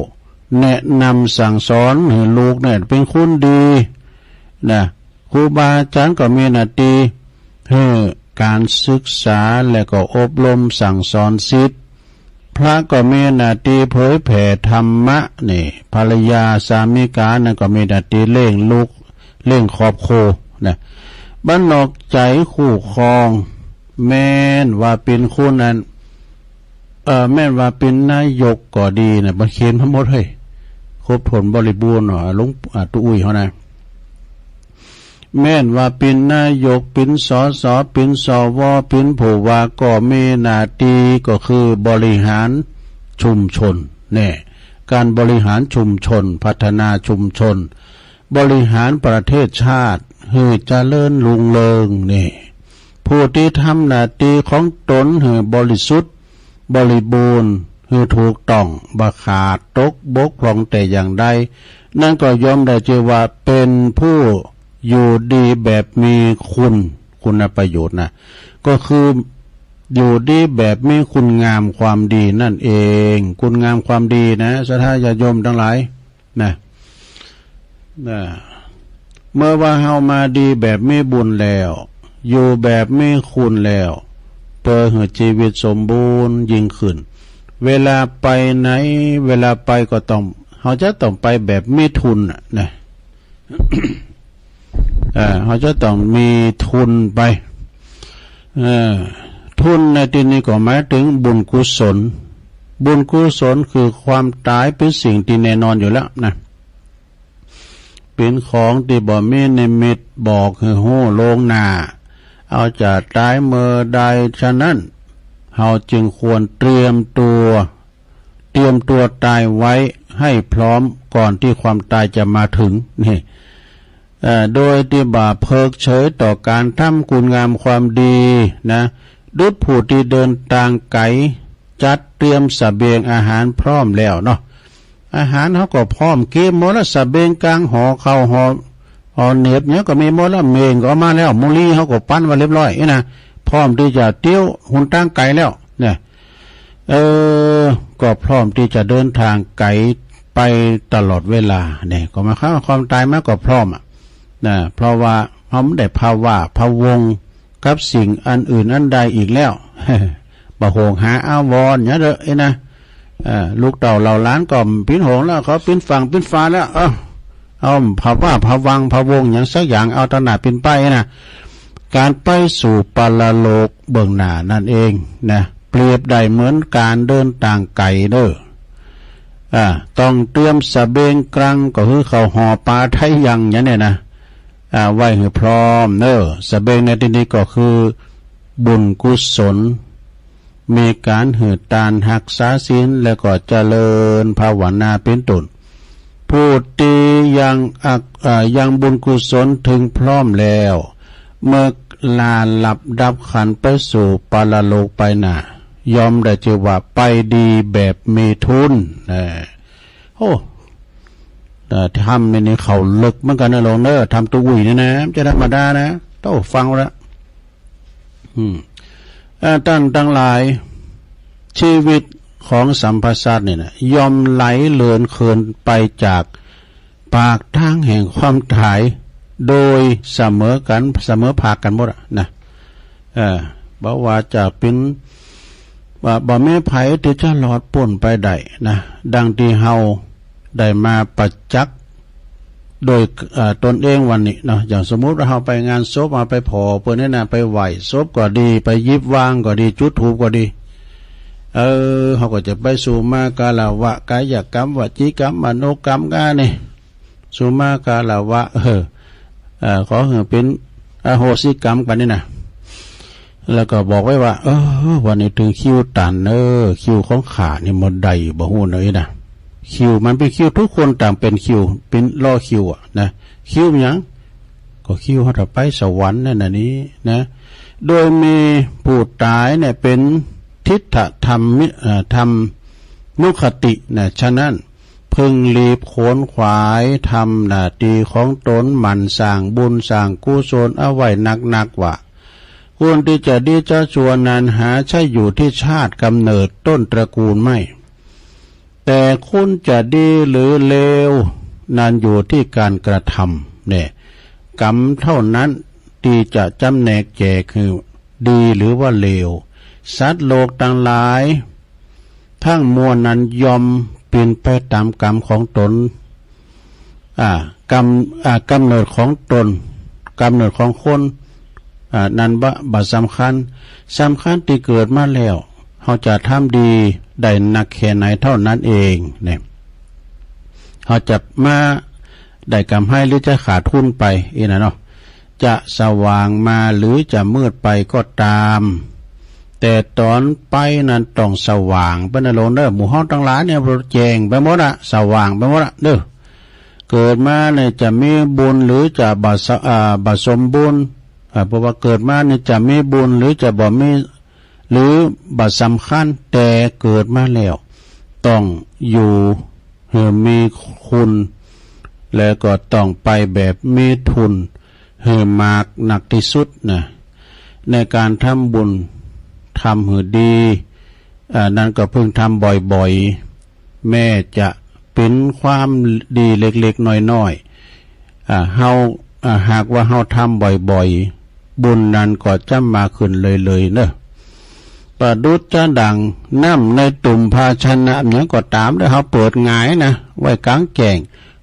แนะนำสั่งสอนให้ลูกเนี่ยเป็นคนดีครูบาอาจารย์ก็มีหน้าที่การศึกษาและก็อบรมสั่งสอนศิษย์พระก็มีหน้าที่เผยแผ่ธรรมะนี่ภรรยาสามีกานั่นก็มีหน้าที่เลี้ยงลูกเลี้ยงครอบครัวบ้านนอกใจคู่ครองแม่นว่าเป็นคู่นั้นแม่นว่าเป็นนายกก็ดีนะบันเขียนทั้งหมดให้ครบถ้วนบริบูรณ์ลุงตุอุ้ยเขานะแม่นว่าเป็นนายกเป็นสสเป็นสวเป็นผู้ว่าก็มีหน้าที่ก็คือบริหารชุมชนการบริหารชุมชนพัฒนาชุมชนบริหารประเทศชาติให้เจริญรุ่งเรืองผู้ที่ทำหน้าที่ของตนให้บริสุทธิ์บริบูรณ์ให้ถูกต้องบ่ขาดตกบกพร่องแต่อย่างใดนั่นก็ยอมได้ชื่อว่าเป็นผู้อยู่ดีแบบมีคุณประโยชน์ก็คืออยู่ดีแบบมีคุณงามความดีนั่นเองคุณงามความดีนะสัทธาญาติโยมทั้งหลายเมื่อว่าเฮามาดีแบบมีบุญแล้วอยู่แบบมีคุณแล้วเพื่อให้ชีวิตสมบูรณ์ยิ่งขึ้นเวลาไปไหนเวลาไปก็ต้องเขาจะต้องไปแบบมีทุนเขาจะต้องมีทุนไปทุนในที่นี้ก็หมายถึงบุญกุศลบุญกุศลคือความตายเป็นสิ่งที่แน่นอนอยู่แล้วเป็นของที่บ่มีนิมิตบอกให้ฮู้ลงหน้าเอาจะตายเมื่อใดฉะนั้นเราจึงควรเตรียมตัวตายไว้ให้พร้อมก่อนที่ความตายจะมาถึงโดยที่บ่าเพิกเฉยต่อการทำคุณงามความดีดุจผู้ที่เดินทางไกลจัดเตรียมเสบียงอาหารพร้อมแล้วเนาะอาหารเขาก็พร้อมเก็บหมดแล้วเสบียงกลางห่อข้าวห่อเน็บเนี่ยก็มีหมดแล้วเมงก็มาแล้วมูลี่เขาก็ปั้นไว้เรียบร้อยพร้อมที่จะเตี้ยวหุ่นตั้งไกลแล้วก็พร้อมที่จะเดินทางไกลไปตลอดเวลาก็มาเข้าความตายมาก็พร้อมเพราะว่าเขาไม่ได้ภาวะพะวงกับสิ่งอันอื่นอันใดอีกแล้วบะโหงหาอาวรเนี่ยเด้อลูกเต่าเหล่าล้านก็ปิ้นโหงแล้วเขาปิ้นฝั่งปิ้นฟ้าแล้วเอาภาวะภวังพะวงอย่างสักอย่างเอาตนาปิ้นไปการไปสู่ปรโลกเบื้องหน้านั่นเองเปรียบได้เหมือนการเดินทางไกลเด้อต้องเตรียมสะเบงกลางก็คือเขาห่อปลาไทยยังอย่างนี้ ไหว้ให้พร้อมเนอะสเบงในที่นี้ก็คือบุญกุศลมีการหืดตานหักษาศีลแล้วก็เจริญภาวนาเป็นต้นผู้ที่ยังบุญกุศลถึงพร้อมแล้วเมื่อลาหลับดับขันไปสู่ปรโลกไปน่ะยอมได้ชื่อว่าไปดีแบบมีทุนโอ้ทำในนี้เขาลึกเหมือนกันนะลงเนอทำตัวอุ่ยนะจะธรรมดานะต้องฟังแล้วท่านทั้งหลายชีวิตของสัมภสัตว์เนี่ยนะยอมไหลเลือนเคินไปจากปากทางแห่งความถ่ายโดยเสมอกันเสมอภาคกันหมดนะบอกว่าจะเป็นบ่แม่ไผที่จะหลอดป่นไปได้นะดังที่เฮาได้มาประจักษ์โดยตนเองวันนี้เนาะอย่างสมมุติว่าเฮาไปงานศพมาไปพอเพิ่นนี่นะไปไหว้ศพก็ดีไปยิบวางก็ดีจุดธูปก็ดีเฮาก็จะไปสู่มากาลาวะกายกรรมวจีกรรมมโนกรรมกันนี่สู่มากาลาวะขอให้เป็นอโหสิกรรมกันนี่นะแล้วก็บอกไว้ว่าวันนี้ถึงคิวตันคิวของขานี่หมดใดบ่ฮู้เลยนะคิวมันเป็นคิวทุกคนต่างเป็นคิวเป็นรอคิวนะคิวยังก็คิวเขาจะไปสวรรค์นั่นน่ะนี้นะโดยมีผู้ตายเนี่ยเป็นทิฏฐธรรมมุคตินะฉะนั้นพึงรีบโขนขวายทำหน้าที่ของตนหมั่นสร้างบุญสร้างกุศลเอาไว้หนักว่าควรที่จะดีจะชั่วนั้นหาใช่อยู่ที่ชาติกำเนิดต้นตระกูลไม่แต่คุณจะดีหรือเลวนั้นอยู่ที่การกระทำเนี่ยกรรมเท่านั้นที่จะจำแนกแจกคือดีหรือว่าเลวสัตว์โลกต่างหลายทั้งมวลนั้นยอมเป็นไปตามกรรมของตนกำเนิดของตนกำเนิดของคนนั้นบัดสำคัญที่เกิดมาแล้วเขาจะทำดีได้นักแค่ไหนเท่านั้นเองเนี่ยเขาจะมาได้กำให้หรือจะขาดทุนไปนะเนาะจะสว่างมาหรือจะมืดไปก็ตามแต่ตอนไปนั้นต้องสว่างเป็นอารมณ์เด้อหมู่ห้องทั้งหลายเนี่ยแจ้งไปหมดสว่างไปหมดเด้อเกิดมาเนี่ยจะมีบุญหรือจะบาสมบุญเพราะว่าเกิดมาเนี่ยจะมีบุญหรือจะบ่มีหรือบัดสำคัญแต่เกิดมาแล้วต้องอยู่มีคุณแล้วก็ต้องไปแบบมีทุนมากหนักที่สุดนะในการทำบุญทำหือดีนั่นก็เพิ่งทำบ่อยๆแม่จะเป็นความดีเล็กๆน้อยๆเฮาหากว่าเฮาทำบ่อยๆบุญนั้นก็จะมาขึ้นเลยเนอะประดุจจะดังน้ำในตุ่มภาชนะอย่างก็ตามแล้วเขาเปิดหงายนะไว้กลางแจ้ง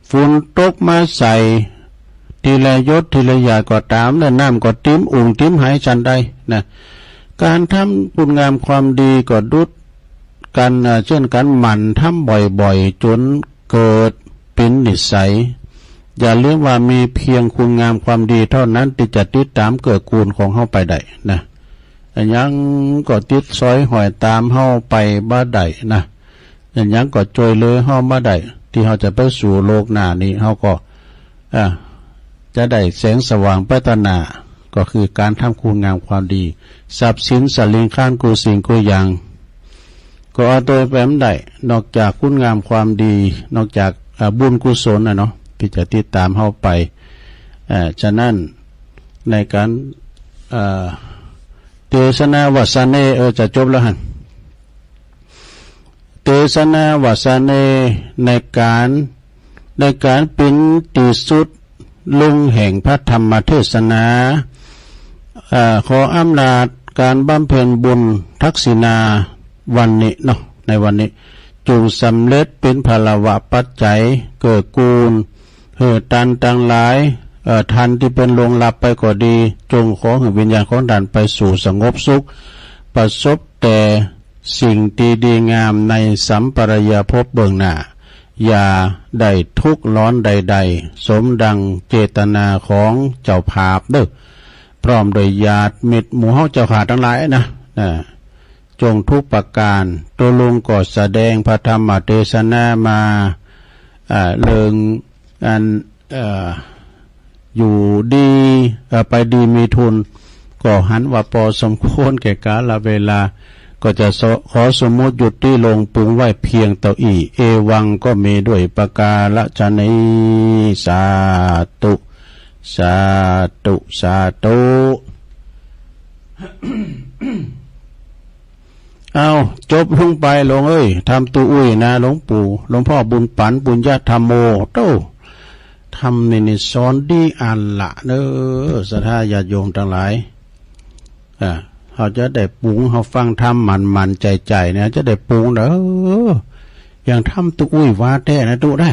ฝุ่นตกมาใส่ทีละยศทีละหยาก็ตามแล้วน้ำก็ติ้มติ้มหายชันได้นะการทำคุณงามความดีก็ดุจกันเช่นกันหมั่นทำบ่อยๆจนเกิดเป็นนิสัยอย่าเรียกว่ามีเพียงคุณงามความดีเท่านั้นที่จะติดตามเกิดกูลของเฮาไปได้นะยังก็ติดซอยหอยตามเฮาไปบ้าใดนะยังก็จอยเลยเฮาบ้าใดที่เฮาจะไปสู่โลกหน้านี้เฮาก็จะได้แสงสว่างไปตนาก็คือการทำคุณงามความดีทรัพย์สินสลิงข้านกูสิ่งกูอย่างก็เอาตัวไปไม่ได้นอกจากคุณงามความดีนอกจากบุญกุศลเนาะที่จะติดตามเฮาไปฉะนั้นในการเทศนาวาสเนจะจบแล้วฮะเทศนาวาสเนในการเป็นที่สุดลุงแห่งพระธรรมเทศนาขออำนาจการบำเพ็ญบุญทักษิณาวันนี้เนาะในวันนี้จงสำเร็จเป็นพลวะปัจจัยเกิดกูลตันต่างหลายทันที่เป็นลงหลับไปก็ดีจงขอให้วิญญาณของท่านไปสู่สงบสุขประสบแต่สิ่งดีงามในสัมปรายภพเบื้องหน้า อย่าได้ทุกข์ร้อนใดๆสมดังเจตนาของเจ้าภาพเด้อพร้อมโดยญาติมิตรหมู่เฮาเจ้าขาทั้งหลายนะจงทุกประการตัวลุงก็แสดงพระธรรมเทศนามาเรื่องอันอยู่ดีไปดีมีทุนก็หันว่าพอสมควรแก่กาลเวลาก็จะขอสมมติหยุดที่ลงปรุงไว้เพียงเต่าอีเอวังก็มีด้วยประกาศนี้สาธุสาธุสาธุเอาจบลงไปหลวงเอ้ยทำตู้อุ้ยนะหลวงปู่หลวงพ่อบุญปันปุญญาธรรมโมโตทำนี่สอนดีอันละเด้อศรัทธาญาติโยมทั้งหลายเขาจะได้ปรุงเขาฟังทำมันใจเนี่ยจะได้ปรุงเด้ออย่างทำตู้อุ้ยว่าแท้นะตู้ได้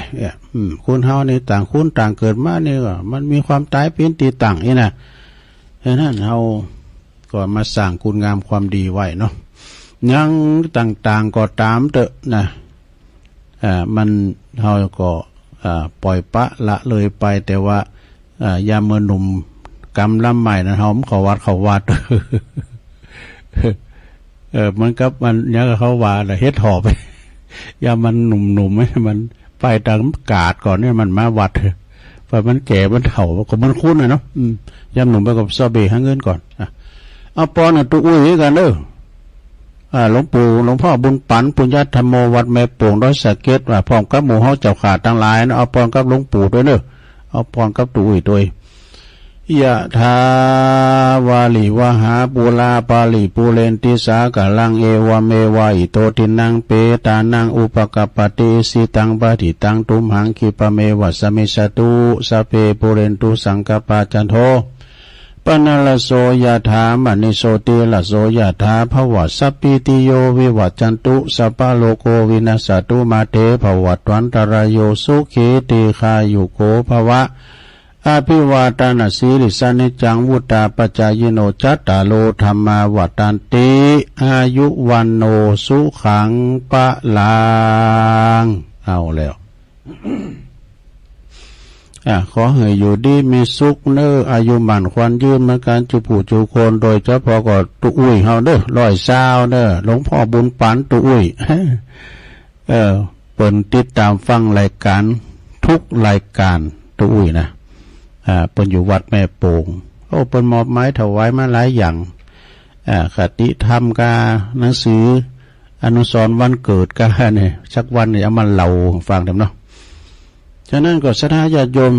คุณเฮานี่ต่างคุณต่างเกิดมาเนี่ยมันมีความตายเป็นตีต่างนี่นะฉะนั้นเราก็มาสร้างคุณงามความดีไว้เนาะยังต่างๆก็ตามเถอะนะมันเราก็ปล่อยปะละเลยไปแต่ว่ายามเมื่อหนุ่มกำลำใหม่นะเขาเขาวัดมันกับมันยังเขาว่าเฮ็ดหอบไปยามมันหนุ่มๆมันไปตามกาดก่อนเนี่ยมันมาวัดพอมันแก่มันเฒ่าก็มันคุ้นนะเนาะยามหนุ่มไปกับซอเบหาเงินก่อนเอาปอนตัวอุ้ยกันเด้อหลวงปู่หลวงพ่อบุญปันปุญญาธรรมโมวัดแม่โป่งร้อยสะเก็ดว่าพร้อมกับหมู่เฮาเจ้าขาทั้งหลายนะเอาปอนกับหลวงปู่ด้วยเด้อเอาปอนกับตัวอุ้ยด้วยยะถาวาลิวหาปุลาปาลิปุเรนติสากะลังเอวเมวะอิโตทินังเปตานังอุปกัปปติสิตังปะทิตังตุมหังคิปะเมวะสมิสตุสัพเพปุเรนตุสังกปปะจันโทปนะละโสยะถามณิโสติละโสยะถาภวะสัพพิติโยวิวัจจันตุสัพพะโลโกวินัสสตุมาเตภวัตวันตรายโยสุขีติคายุโกภวะอภิวาทนาสีริสานิจังวุตาปัจจายโนจัตตาโลธรรมาวัฏันติอายุวันโนสุขังปะลังเอาแล้วขอให้อยู่ดีมีสุขเน้ออายุมั่นขวัญยืนเหมือนกันจุผู้จุคนโดยเฉพาะก็ตุอุ้ยเฮาเด้อ120เด้อหลวงพ่อบุญปันตุอุ้ยเปิ่นติดตามฟังรายการทุกรายการตุอุ้ยนะเปิ่นอยู่วัดแม่โป่งเปิ่นมอบไม้ถวายมาหลายอย่างคติธรรมกาหนังสืออนุสรณ์วันเกิดกาเนี่ยสักวันเนี่ยเอามาเล่าฟังเถอะเนาะฉะนั้นก็ศรัทธาญาติโยม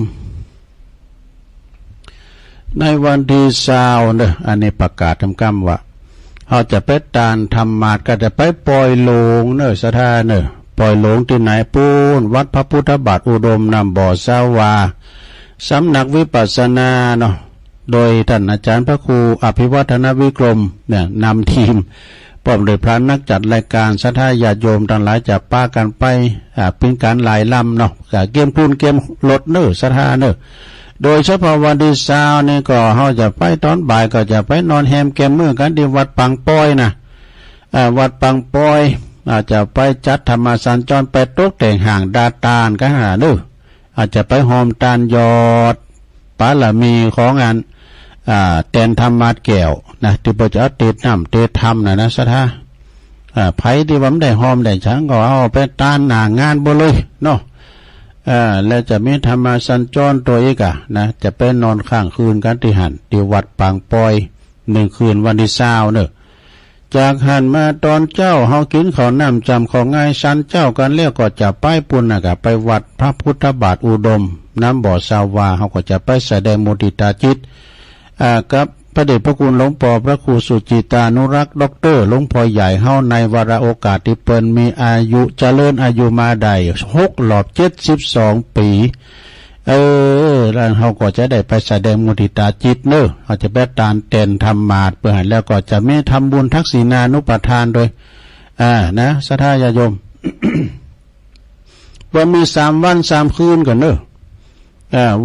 ในวันที่20เนี่ยอันนี้ประกาศทำกรรมว่าเขาจะไปตานทำมาดก็จะไปปล่อยโลงเนอะศรัทธาเนอะปล่อยโลงที่ไหนปูนวัดพระพุทธบาทอุดมนำบ่อสาวาสำนักวิปัสสนาเนาะโดยท่านอาจารย์พระครูอภิวัฒนวิกรมเนี่ยนำทีมพร้อมโดยพระนักจัดรายการศรัทธาญาติโยมทั้งหลายจะป้ากันไปเป็นการหลายลำเนาะเกมพูนเกมรถเนอศรัทธาเนอโดยเฉพาะวันที่20นี่ก็เขาจะไปตอนบ่ายก็จะไปนอนแฮมเกมมื้อกันที่วัดปังป้อยนะวัดปังป้อยอาจจะไปจัดธรรมสัญจรไปตกแต่งห่างดาตานกันหาเด้ออาจจะไปหอมตานยอดปาละมีของงานแตนธรรมาดแก้วนะที่ประจะติดน้ำติดธรรมนะศรัทธาไผที่ว่าได้หอมได้ฉันก็เอาไปตานหน้างานบ่เลยเนาะแล้วจะมีธรรมสัญจรตัวอีกนะจะไปนอนข้างคืนกันที่หันที่วัดปางปอย1คืนวันที่20เนอะจากหันมาตอนเจ้าเฮากินข้าวน้ำจำของง่ายสันเจ้ากันเรียกก็จะไปปุ่นก็ไปวัดพระพุทธบาทอุดมน้ำบ่อสาวาเฮาก็จะไปแสดงมุทิตาจิตกับพระเดชพระคุณหลวงพ่อพระครูสุจิตานุรักษ์ด็อกเตอร์หลวงพ่อใหญ่เฮาในวาระโอกาสที่เปิ้นมีอายุเจริญอายุมาได้72 ปีแล้วเฮาก็จะได้ไปแสดงมุทิตาจิตเนอะเขาจะไปตานเต้นทำมาดเพื่อให้แล้วก็จะมีทำบุญทักษิณานุปทานโดยนะศรัทธาญาติโยม ว่ามี3 วัน 3 คืนก่อนเนอะ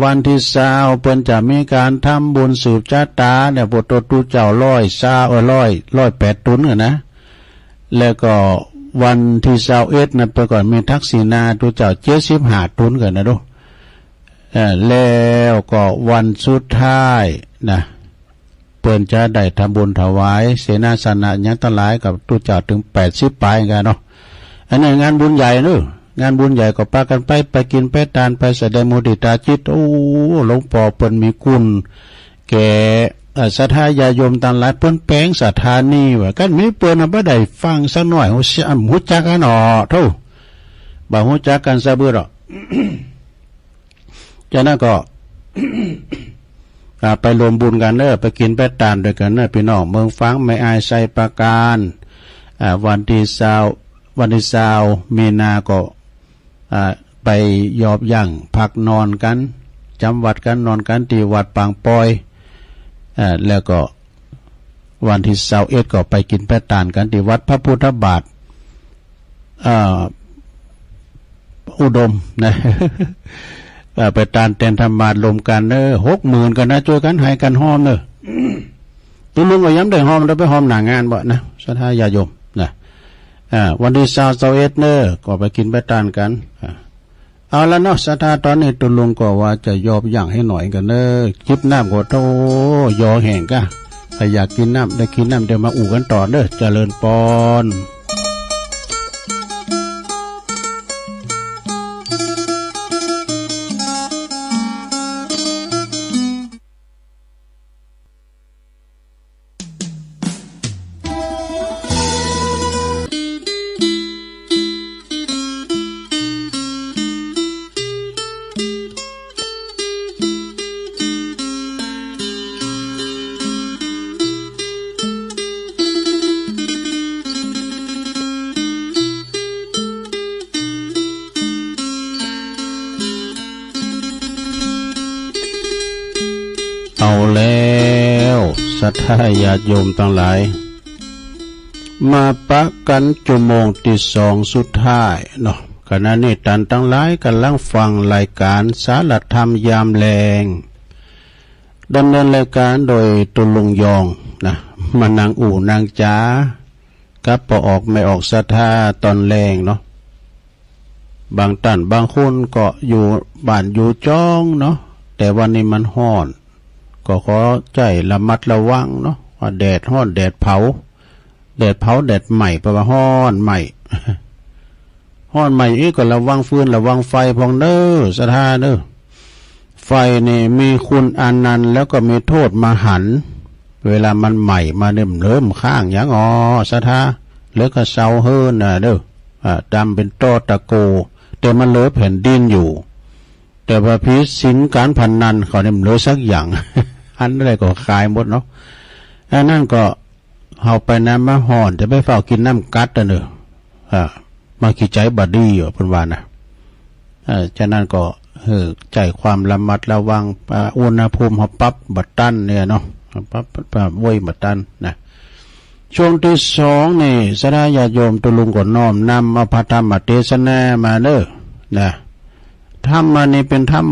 วันที่20เพิ่นจะมีการทำบุญสืบชะตาเนี่ยบทตูเจ้า108 ตุนนะแล้วก็ วันที่21นะไปก่อนมีทักษิณาตัวเจ้า75 ทุนกันนะดูแล้วก็วันสุดท้ายนะเปิ้นจะได้ทำบุญถวายเสนาสนะยังตะหลายกับตัวเจ้าถึง80 ปลายกันเนาะอันนี้งานบุญใหญ่เนอะงานบุญใหญ่ก็พากันไปกินไปทานไปแสดงมุทิตาจิตโอ้หลวงปู่เปิ้นมีคุณแก่ศรัทธาญาโยมต่างหลายเปิ้นแปลงศรัทธานี่ว่ากันมีเปิ้นบ่ได้ฟังสักหน่อยฮู้จักกันอ๋อเท่าบ่ฮู้จักกันซะเบิ่ดอก จากนั้นก็ ไปรวมบุญกันเด้อไปกินไปทานด้วยกันเด้อพี่น้องเมืองฟังไม่อายไสประการวันที่20มีนาก็ไปยอบย่างพักนอนกันจำวัดกันนอนกันที่วัดปางปอยแล้วก็วันที่21ก็ไปกินแปะตานกันที่วัดพระพุทธบาทอุดมนะ ไปตานเต้นธรรมาสรวมกัน60,000กันนะช่วยกันให้กันหอมเด้อ ตุ้ลุงก็ย้ำได้หอมแล้วไปหอมหน้างานบ่นะศรัทธาญาโยมนะวันที่21ก็ไปกินแปะตานกันเอาละเนาะศรัทธาตอนนี้ตุลุงก็ว่าจะยอบย่างให้หน่อยกันจิบน้ำก็โตยอแห้งกะถ้าอยากกินน้ำได้กินน้ำเดี๋ยวมาอู่กันต่อเจริญปอนเอาแล้วศรัทธาญาติโยมทั้งหลายมาปะกันชั่วโมงที่2สุดท้ายเนาะขณะนี้ท่านทั้งหลายกำลังฟังรายการสารธรรมยามแลงดำเนินรายการโดยตุลุงยองนะมานางอู่นางจ๋ากับพอออกไม่ออกศรัทธาตอนแรงเนาะบางท่านบางคนก็อยู่บ้านอยู่จ้องเนาะแต่วันนี้มันร้อนก็ขอใจระมัดระวังเนาะว่าแดดร้อนแดดเผาแดดใหม่เพราะว่าร้อนใหม่ ร้อนใหม่อีกก็ระวังฟืนระวังไฟพองเด้อศรัทธาเด้อไฟนี่มีคุณอานันต์แล้วก็มีโทษมหันต์เวลามันใหม่มาเริ่มข้างอย่างศรัทธาเหลือก็เซาเฮิรนเด้อดำเป็นตอตะโกแต่มันเหลือแผ่นดินอยู่แต่ว่าพิษสินการพนันเขาเนี่ยเหลือสักอย่าง อันอะไรก็คลายหมดเนาะอันนั่นก็เอาไปน้ำมาห่อนจะไปเฝ้ากินน้ำกัดเนอะมาขี้ใจบดีอยู่พันวานะฉะนั้นก็ใจความระมัดระวังอุณหภูมิเขาปั๊บบัดตันเนี่ยเนาะปั๊บว้ยบัดตันนะช่วงที่2นี่ศรัทธาญาติโยมตุลุงก็น้อมนำเอาพระธรรมเทศนามาเด้อนะธรรมมานี่เป็นธรรม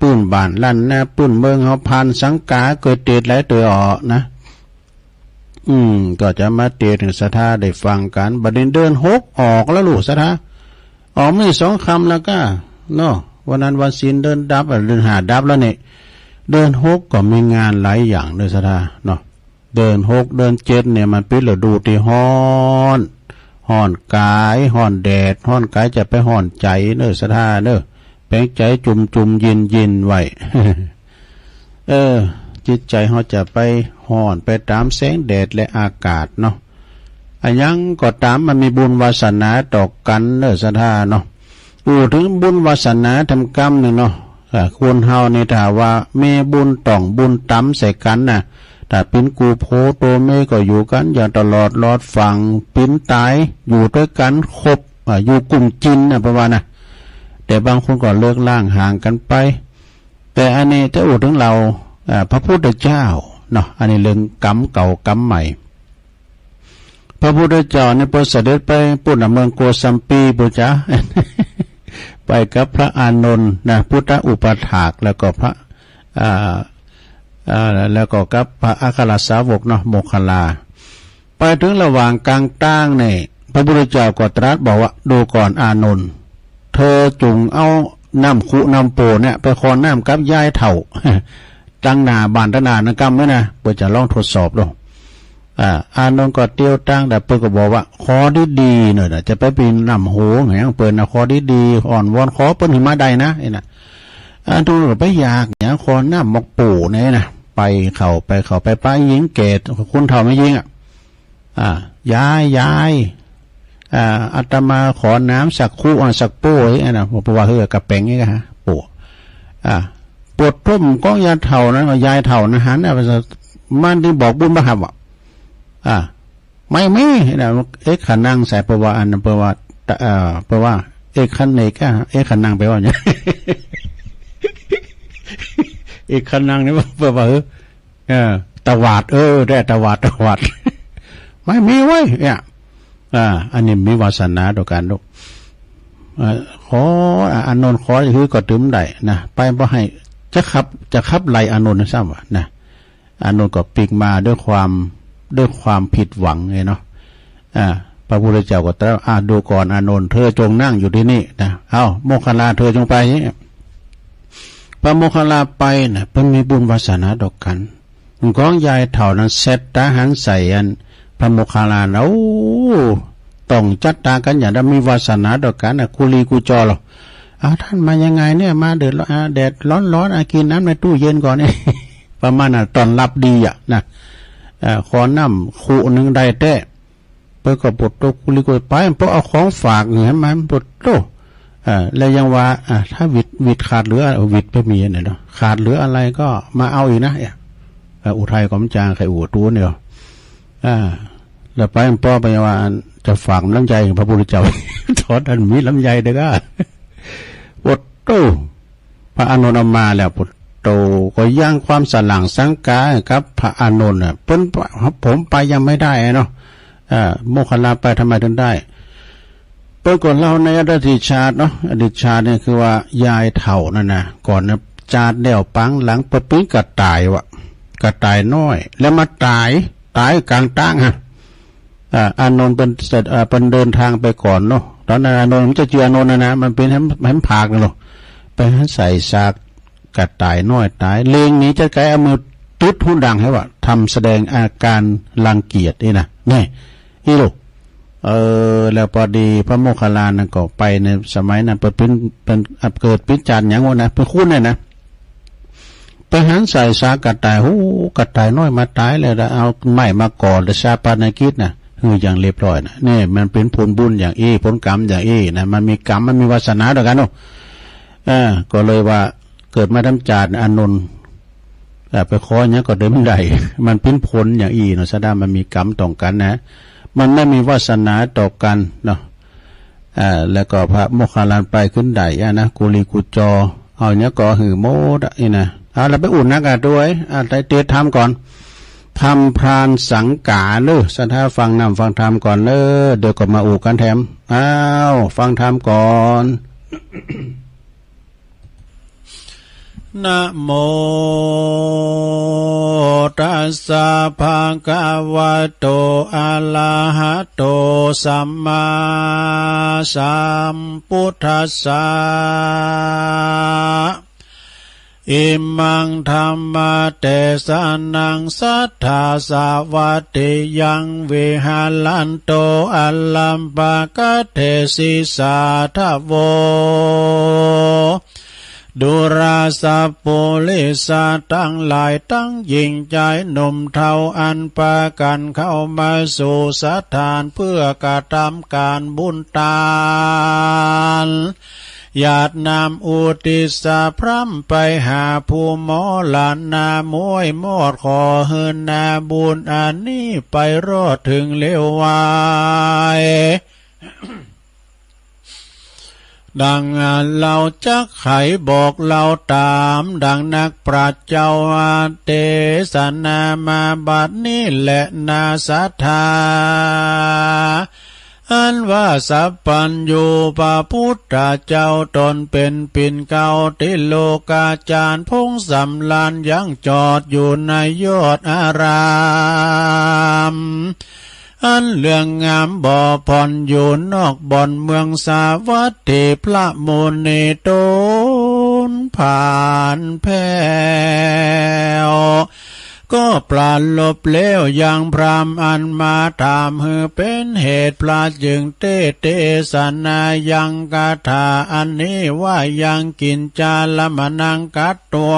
ปื้นบ้านลั่นนะปื้นเมืองเขาผ่านสังกาเกิดเตดหลายตัวออกนะก็จะมาเตดถึงศรัทธาได้ฟังกันบัดนี้เดิน6ออกแล้วลูกศรัทธาออกมี2 คำแล้วก็เนาะวันนั้นวันศีลเดินดับเดิน5ดับแล้วนี่เดิน6ก็มีงานหลายอย่างเลยศรัทธาเนาะเดิน6เดิน7เนี่ยมันเป็นฤดูที่ร้อนกายร้อนแดดร้อนกายจะไปร้อนใจเด้อศรัทธาเด้อแปลงใจจุ่มเย็นไว้ จิตใจเขาจะไปห่อนไปตามแสงแดดและอากาศเนาะอันยังก็ตามมันมีบุญวาสนาต่อกันเด้อศรัทธาเนาะถึงบุญวาสนาทำกรรมนี่เนาะควรเฮาในถ้าว่ามีบุญต้องบุญตำใส่กันน่ะถ้าเป็นกูโพโตเมก็อยู่กันอย่างตลอดฟังปิ้นตายอยู่ด้วยกันครบอยู่กลุ่มจินนะประมาณน่ะแต่บางคนก็เลิกล่างห่างกันไปแต่อันนี้จะถึงเราพระพุทธเจ้าเนาะอันนี้เรื่องกรรมเก่ากรรมใหม่พระพุทธเจ้าในประเสด็จไปปุ่นเมืองโกสัมปีปุจ้า ไปกับพระอานนท์นะพุทธอุปถากแล้วก็พระแล้วก็กับพระอัครสาวกเนาะโมคคัลลาไปถึงระหว่างกลางตั้งเนี่ย พระพุทธเจ้าก็ตรัสบอกว่าดูก่อนอานนท์เธอจุงเอาน้ำขุน้ำโปเนี่ยไปขอน้ำกับยายเถ่าตั้งหน้าบานตนานกรรมไว้นะเพื่อจะลองทดสอบดูอานนท์ก็เตี้ยวตั้งแต่เพื่อก็บอกว่าขอดีๆหน่อยนะจะไปปีนน้ำโหงอย่างเปิดนะขอดีๆอ่อนวอนขอเปิ้นหิมาใดนะไอ้น่ะอานนท์ก็ไปอยากอย่างขอน้ำมกปู่เนี่ยนะไปเข้าไปป้ายิงเกตคุณเถ่าไม่ยิงยายอาตมาขอน้ำสักคู่สักโป้ไอ้น่ะเพราะว่าเฮือกระแปงนี่ก็ฮะปู่ปวดทุ่มก้องยาเถ่านั้นยายเถ่านะฮันมันที่บอกบุญประหับไม่มีนะขันนั่งใส่ประวัติอันประวัติเพราะว่าขันเอกขันนั่งไปว่าเนี่ยขันนั่งนี่เพราะว่าตะวาดได้ตะวาดไม่มีไว้เนี่ยอันนี้มีวาสนาต่อการลูกขออานนท์ขอคือก็ถึงได้นะไปบ่ให้จะขับไล่อานนท์นะซ้ำวะนะอานนท์ก็ปีกมาด้วยความผิดหวังไงเนาะพระพุทธเจ้าก็ตรัสดูก่อนอานนท์เธอจงนั่งอยู่ที่นี่นะโมคคัลลาเธอจงไปพระโมคคัลลาไปนะเพิ่งมีบุญวาสนาต่อกันของยายเถ่านั้นเซตทหารใส่อันพระโมคคัลลาแล้วต้องจัดตากันอย่างนั้นมีวาสนาต่อกันกุลีกุจอหรอท่านมายังไงเนี่ยมาแดดร้อนกินน้ำในตู้เย็นก่อนเนี่ยประมาณตอนรับดีนะขอน้ำคู่หนึ่งได้แท้ไปก็ปวดโตกุลีกุไปเพราะเอาของฝากเห็นไหมปวดโตแล้วยังว่าถ้าวิดขาดเหลือวิดไปมีเนี่ยเนาะขาดเหลืออะไรก็มาเอาอีกนะอุทัยกอมจางไข่อู่ตัวเนี่ยแล้วไปพ่อไปว่าจะฝากลำไยพระพุทธเจ้าทอดอันมีลำไยเด้อปวดโตพระอานนท์มาแล้วปวดโตก็ย่างความสลั่งสังกาครับพระอานนท์ผมไปยังไม่ได้เนาะโมคคัลลาไปทำไมถึงได้เปิดก่อนเล่าในอดีตชาติเนาะอดีตชาติเนี่ยคือว่ายายเถ่านั่นนะก่อนนะจาดเดี่ยวปังหลังปะปิ้งกระต่ายวะกระต่ายน้อยแล้วมาตายกลางตั้งฮะอานนท์เป็นเดินทางไปก่อนเนาะตอนนั้นอานนท์มันจะเจออานนท์นะมันเป็นแหมผากนะหรอไปให้ใส่ซากกระต่ายน้อยตายเลงนี้จะไกลเอามือตุดหุ่นดังให้ว่าทำแสดงอาการรังเกียจนี่นะนี่อีลูกแล้วพอดีพระโมคคัลลานะก็ไปในสมัยนั้นเป็นเกิดปิจารอย่างว่านะเป็นคุ้นเลยนะไปหันใส่ซากกระต่ายกระต่ายน้อยมาตายเลยแล้วเอาไม้มาก่อและชาปนกิจนะคืออย่างเรียบร้อยนะนี่มันเป็นผลบุญอย่างผลกรรมอย่างนะมันมีกรรมมันมีวาสนาด้วยกันเนาะก็เลยว่าเกิดมาทำจารอานนท์ไปขอเนี้ยก็เดิมได้มันเป็นผลอย่างเนาะแสดงมันมีกรรมต่อกันนะมันไม่มีวาสนาต่อกันเนาะแล้วก็พระโมคคัลลาไปขึ้นได้นะกุลีกุจอเอาเนี้ยก็หือโมดนะเราไปอุ่นนักด้วยไปเตะทำก่อนทำพรานสังกาเลยสัทธาฟังนำฟังธรรมก่อนเดี๋ยวก็มาอู่กันแถมฟังธรรมก่อนนะโมตัสสะภะคะวะโตอะระหะโตสัมมาสัมพุทธัสสะอิมังธัมมาเตสานังสัทธาสาวัติยังวิหาลันโตอัลลัมปะกะเทสิสาทะโวดุราสะปุลิสาตั้งหลายตั้งยิ่งใจหนุ่มเทาอันปะกันเข้ามาสู่สถานเพื่อกระทำการบุญทานญาตินำอุติสาพร่ำไปหาผู้หมอหลานนามวยมอดขอเฮินนาบุญอันนี้ไปรอดถึงเลววายดังเราจักไขบอกเราตามดังนักปราชญ์เจ้าเทศนามาบัดนี้แหละนาสัทธาอันว่าสัพพัญญูพระพุทธเจ้าตนเป็นปิ่นเก่าติโลกาจารย์พงสำลานยังจอดอยู่ในยอดอาราม อ อันเรื่องงามบ่อผ่อนอยู่นอกบ่อนเมืองสาวัตถีพระโมนีโตนผ่านแผ่วก็ปราลบเลี้ยวยังพรามอันมาถามหือเป็นเหตุพระจึงเตสนายังกาถาอันนี้ว่ายังกินจาละมนังกัดตัว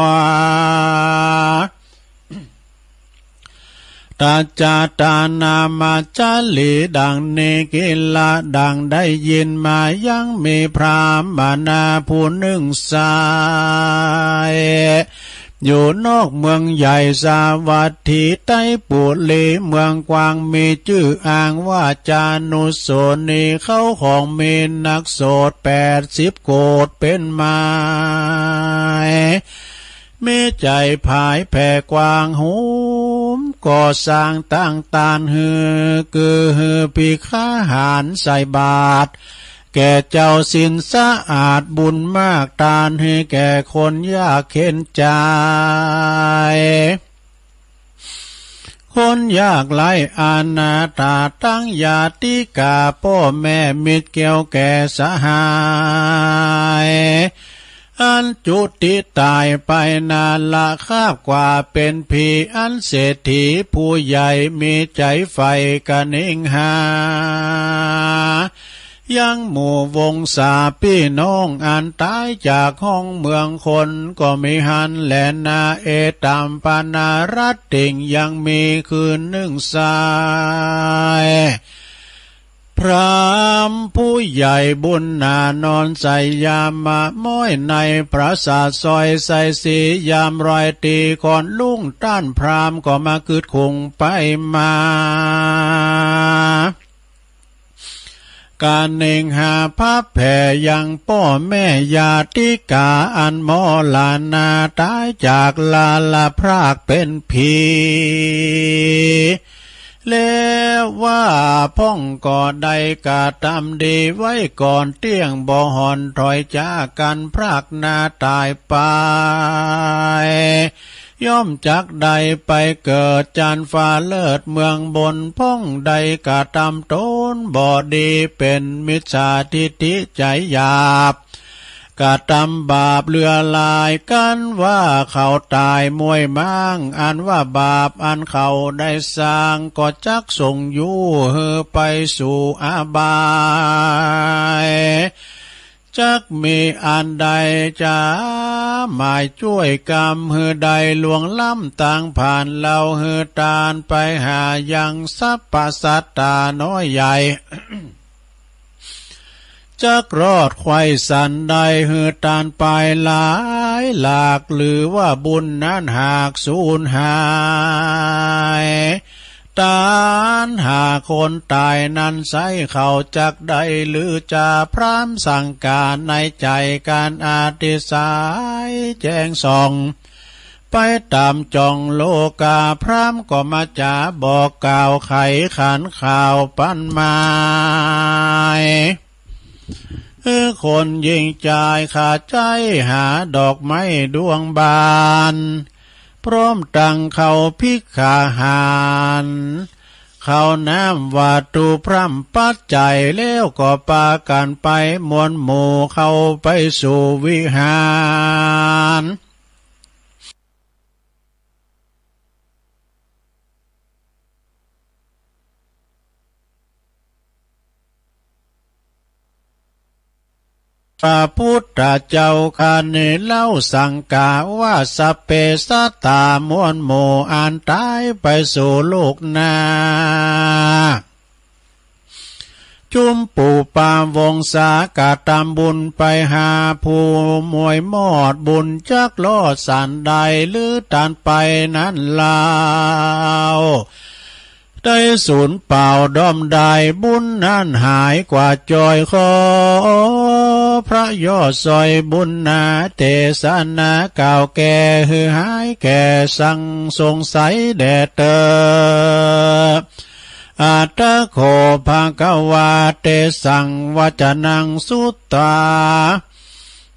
ตาจาตานามาจาลีดังเนกิลาดังได้ยินมายังมีพรามบานาผู้หนึ่งสายอยู่นอกเมืองใหญ่สาวัตถีใต้ปุลีเมืองกวางมีชื่ออ้างว่าจานุโสนีเขาของมีนักโสด80 โกฏเป็นไม้เมื่อใจภายแผ่กว้างหูมก่อสร้างตั้งตานฮือคือพิฆาหารใส่บาตรแก่เจ้าสินสะอาดบุญมากตานให้แก่คนยากเข็นใจคนยากไร้อานาถาตั้งญาติกาพ่อแม่มิตรเกี่ยวแก่สหายอันจุติตายไปนานละคาบกว่าเป็นผีอันเศรษฐีผู้ใหญ่มีใจใฝ่กันเองหายังหมู่วงศาพี่น้องอันตายจากห้องเมืองคนก็มีหันแลนาเอตัมปนารัตติงยังมีคืนหนึ่งสายพรามผู้ใหญ่บุญนานอนใส่ยามมาม้อยในปราสาทซอยใส่สียามรอยตีก่อนลุ่งต้านพรามก็มาคืดคงไปมาการเน่งหาภาพแผ่ยังพ่อแม่ญาติกาอันมอลานาตายจากลาละพรากเป็นผีแล้วว่าพ่องก่อใดกาทำดีไว้ก่อนเตี้ยงบ่หอนถอยจากกันพรากนาตายไปย่อมจักใดไปเกิดจานฟ้าเลิศเมืองบนพ่องใดกาทำตนบ่ดีเป็นมิจฉาทิฏฐิใจหยาบกาทำบาปเลือลายกันว่าเขาตายมวยมั่งอันว่าบาปอันเขาได้สร้างก็จักส่งอยู่ไปสู่อาบายจักมีอันใดจะหมายช่วยกรรมใดลวงล้ำต่างผ่านเล่าตานไปหายังสัพพสัตตาน้อยใหญ่ จักรอดไขว้สันใดตานไปหลายหลากหรือว่าบุญนั้นหากสูญหายตานหาคนตายนั้นใส่เขาจักได้หรือจะพรามสั่งการในใจการอาติสายแจ้งส่องไปตามจองโลกาพรามก็มาจ่าบอกกล่าวไขขันข่าวปั้นไม้คนยิ่งใจขาดใจหาดอกไม้ดวงบานพร้อมตั้งเขาพิกขาหารเขาน้ำวัตถุพร่ำปัดใจแล้วก็ปากันไปมวลหมู่เข้าไปสู่วิหารพระพุทธเจ้าคาเนเล่าสั่งกาว่าสเปสัตตามวลหมู่อันตายไปสู่โลกหน้าจุมปู่ปามวงศากาตามบุญไปหาผู้มวยมอดบุญจักลอดสันใดหรือตานไปนั้นลาวได้สูญเปล่าด้อมได้บุญนั้นหายกว่าจอยคอพระยอดซอยบุญนาเตสนาเก่าแก่หายแก่สังสงสัยแดดเตออาตะโคภาคาวาเตสังวจนังสุตตา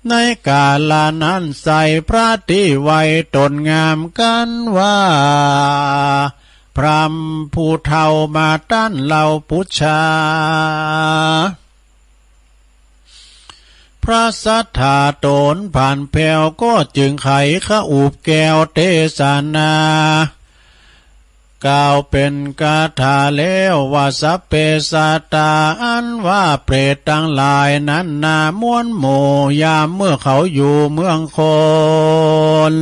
ในกาลานั้นใส่พระที่ไว้ตนงามกันว่าพ พรามผู้เฒ่ามาต้านเหล่าปุชชาพระสัทธาโตนผ่านแผ่วก็จึงไขขอูบแก้วเทศนากล่าวเป็นคาถาแล้วว่าสัพเพสัตตาอันว่าเปรตทั้งหลายนั้นนาม้วนหมู่ยามเมื่อเขาอยู่เมืองคน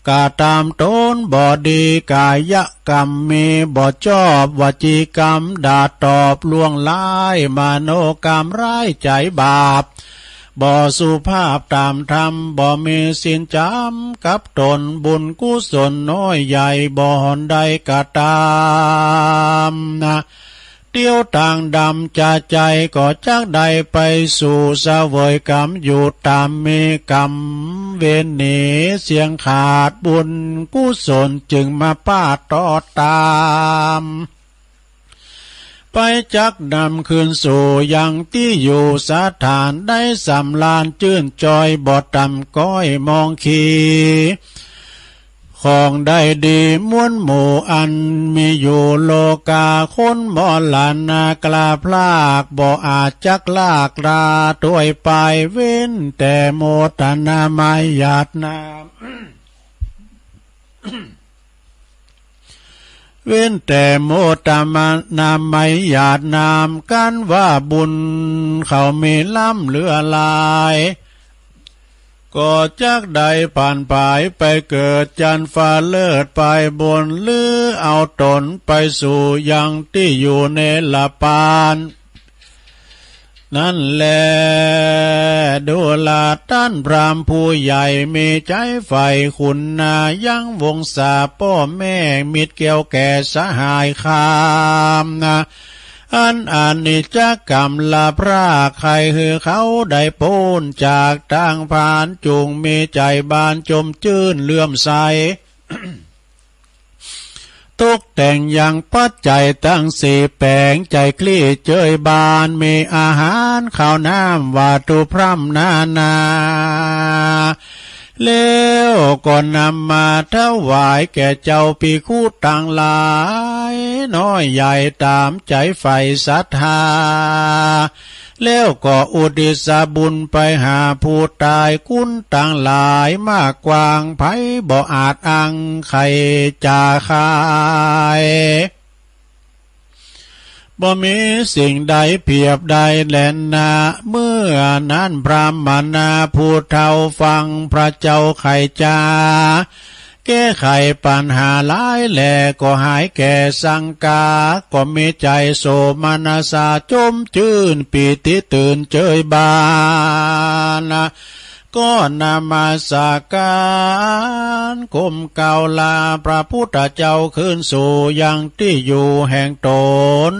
กาตามตนบ่ดีกายกรรมมีบ่ชอบวจีกรรมด่าตอบลวงลายมโนกรรมร้ายใจบาปบ่สุภาพตามธรรมบ่มีศีลจำกับตนบุญกุศลน้อยใหญ่บ่หอนใดกะตามเตี้ยวต่างดำจะใจก็จักใดไปสู่เสวยกรรมอยู่ตามมีกรรมเวรหนีเสียงขาดบุญกุศลจึงมาป้าต่อตามไปจักนำคืนสู่ยังที่อยู่สถานได้สำลานจื่นจอยบ่ต่ำก้อยมองขีของได้ดีม้วนหมู่อันมีอยู่โลกาคนบ่ลานากลาพลากบ่อาจจักลากลาด้วยไปเว้นแต่โมทนาไมหยาดน้ำ เว้นแต่โมตมานาไม่หยาดนามกันว่าบุญเขามีล้ำเหลือลายก็จักใดผ่านไปไปเกิดจันฟ้าเลิศไปบนหรือเอาตนไปสู่ยังที่อยู่ในละปานนั่นแหละดูลาต้านพรามผู้ใหญ่มีใจใฝ่คุณนายังวงศาพ่อแม่มิตรเกี่ยวแก่สหายคามอันนิจกรรมลาพระใครคือเขาได้พ้นจากทางผ่านจุงมีใจบานจมชื่นเลื่อมใส ตกแต่งอย่างปัจจัยตั้งสี่แปลงใจคลี่เจยบานมีอาหารข้าวน้ำวาตุพร่ำนานาแล้วก็นำมาถวายแก่เจ้าภิกขุต่างหลายน้อยใหญ่ตามใจใฝ่ศรัทธาแล้วก็อุทิศบุญไปหาผู้ตายคุณต่างหลายมากกว้างไผบ่อาจอังไขจาคายบ่มีสิ่งใดเพียบใดแลนนาเมื่อนั้นพระมนาผู้เฒ่าฟังพระเจ้าไขจาแก้ไขปัญหาหลายแหล่ก็หายแก่สังกาก็มีใจโสมนัสสาจมชื่นปีติตื่นเจยบานก็นามาสาการก้มเก่าลาพระพุทธเจ้าขึ้นสู่ยังที่อยู่แห่งตน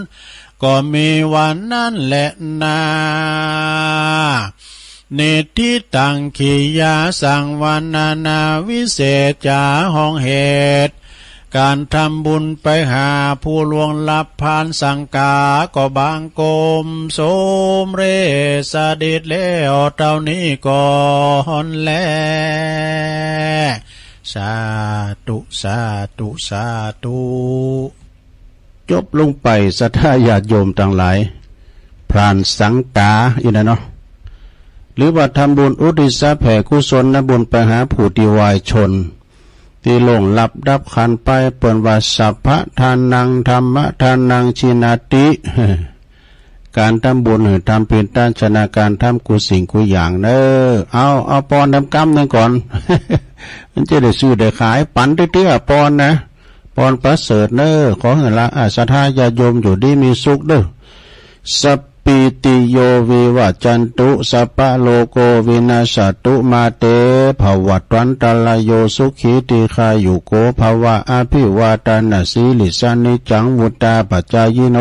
ก็มีวันนั้นแหละนาเนติตังขียาสังวานาวิเศษจาห้องเหตุการทำบุญไปหาผู้ลวงลับผ่านสังกาก็บางกลมโสมเรสดิดแล้วเท่านี้ก่อนแลสาธุสาธุสาธุจบลงไปสัทธาญาติโยมต่างหลายพรานสังกาอีกนะเนาะหรือว่าทำบุญอุทิศแผ่กุศลบุญไปหาผู้ที่วายชนที่หลงหลับดับขันไปเปิ่นว่าสัพพะทานังธรรมะทานังชินาติการทำบุญทำเป็นต้านชนะการทำกุสิ่งกุอย่างเนเอาปอนทำกรรมนึงก่อน มันจะได้ซื้อได้ขายปันเตี้ยๆปอนนะปอนประเสริฐขอให้ละศรัทธาญาติโยมอยู่ดีมีสุขสัพปิติโยวิวัจจันตุสัพพะโลโกวินาศตุมาเตภวัตวันตรายโยสุขีติขายุโกภวะอภิวาทนาสีลิสานิจังวุตตาปัจจายโน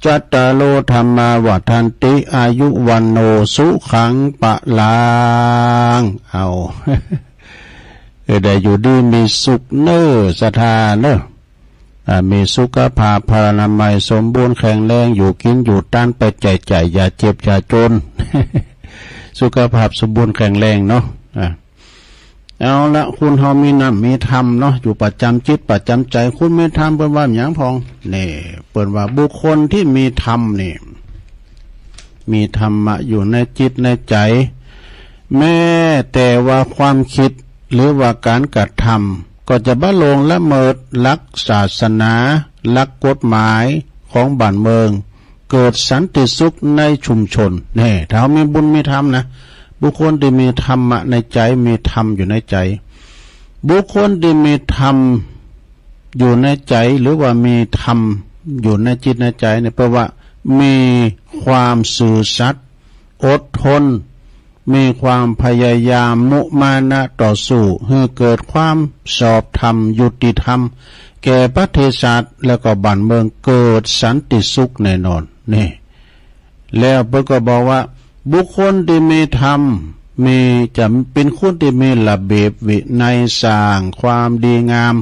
จัตตาโลธรรมาวัฏันติอายุวันโนสุขังปะลังเอาได้อยู่ดีมีสุขศรัทธามีสุขภาพพลานามัยสมบูรณ์แข็งแรงอยู่กินอยู่ต้านไปใจอย่าเจ็บอย่าจน สุขภาพสมบูรณ์แข็งแรงเนาะ เอาละคุณเฮามีน้ำมีธรรมเนาะอยู่ประจำจิตประจำใจคุณมีธรรมเปิ้นว่าหยังพองนี่เปิ้นว่าบุคคลที่มีธรรมนี่มีธรรมะอยู่ในจิตในใจแม้แต่ว่าความคิดหรือว่าการกระทำก็จะบ้าลงละเมิดหลักศาสนาหลักกฎหมายของบ้านเมืองเกิดสันติสุขในชุมชนนี่ถ้ามีบุญมีธรรมนะบุคคลที่มีธรรมะในใจมีธรรมอยู่ในใจบุคคลที่มีธรรมอยู่ในใจหรือว่ามีธรรมอยู่ในจิตในใจเนี่ยแปลว่ามีความซื่อสัตย์อดทนมีความพยายามมุมานะต่อสู้ให้เกิดความชอบธรรมยุติธรรมแก่ประเทศชาติแล้วก็บ้านเมืองเกิดสันติสุขแน่นอนนี่แล้วเพิ่นก็บอกว่าบุคคลที่มีธรรมมีจะเป็นคนที่มีระเบียบวินัยสร้างความดีงาม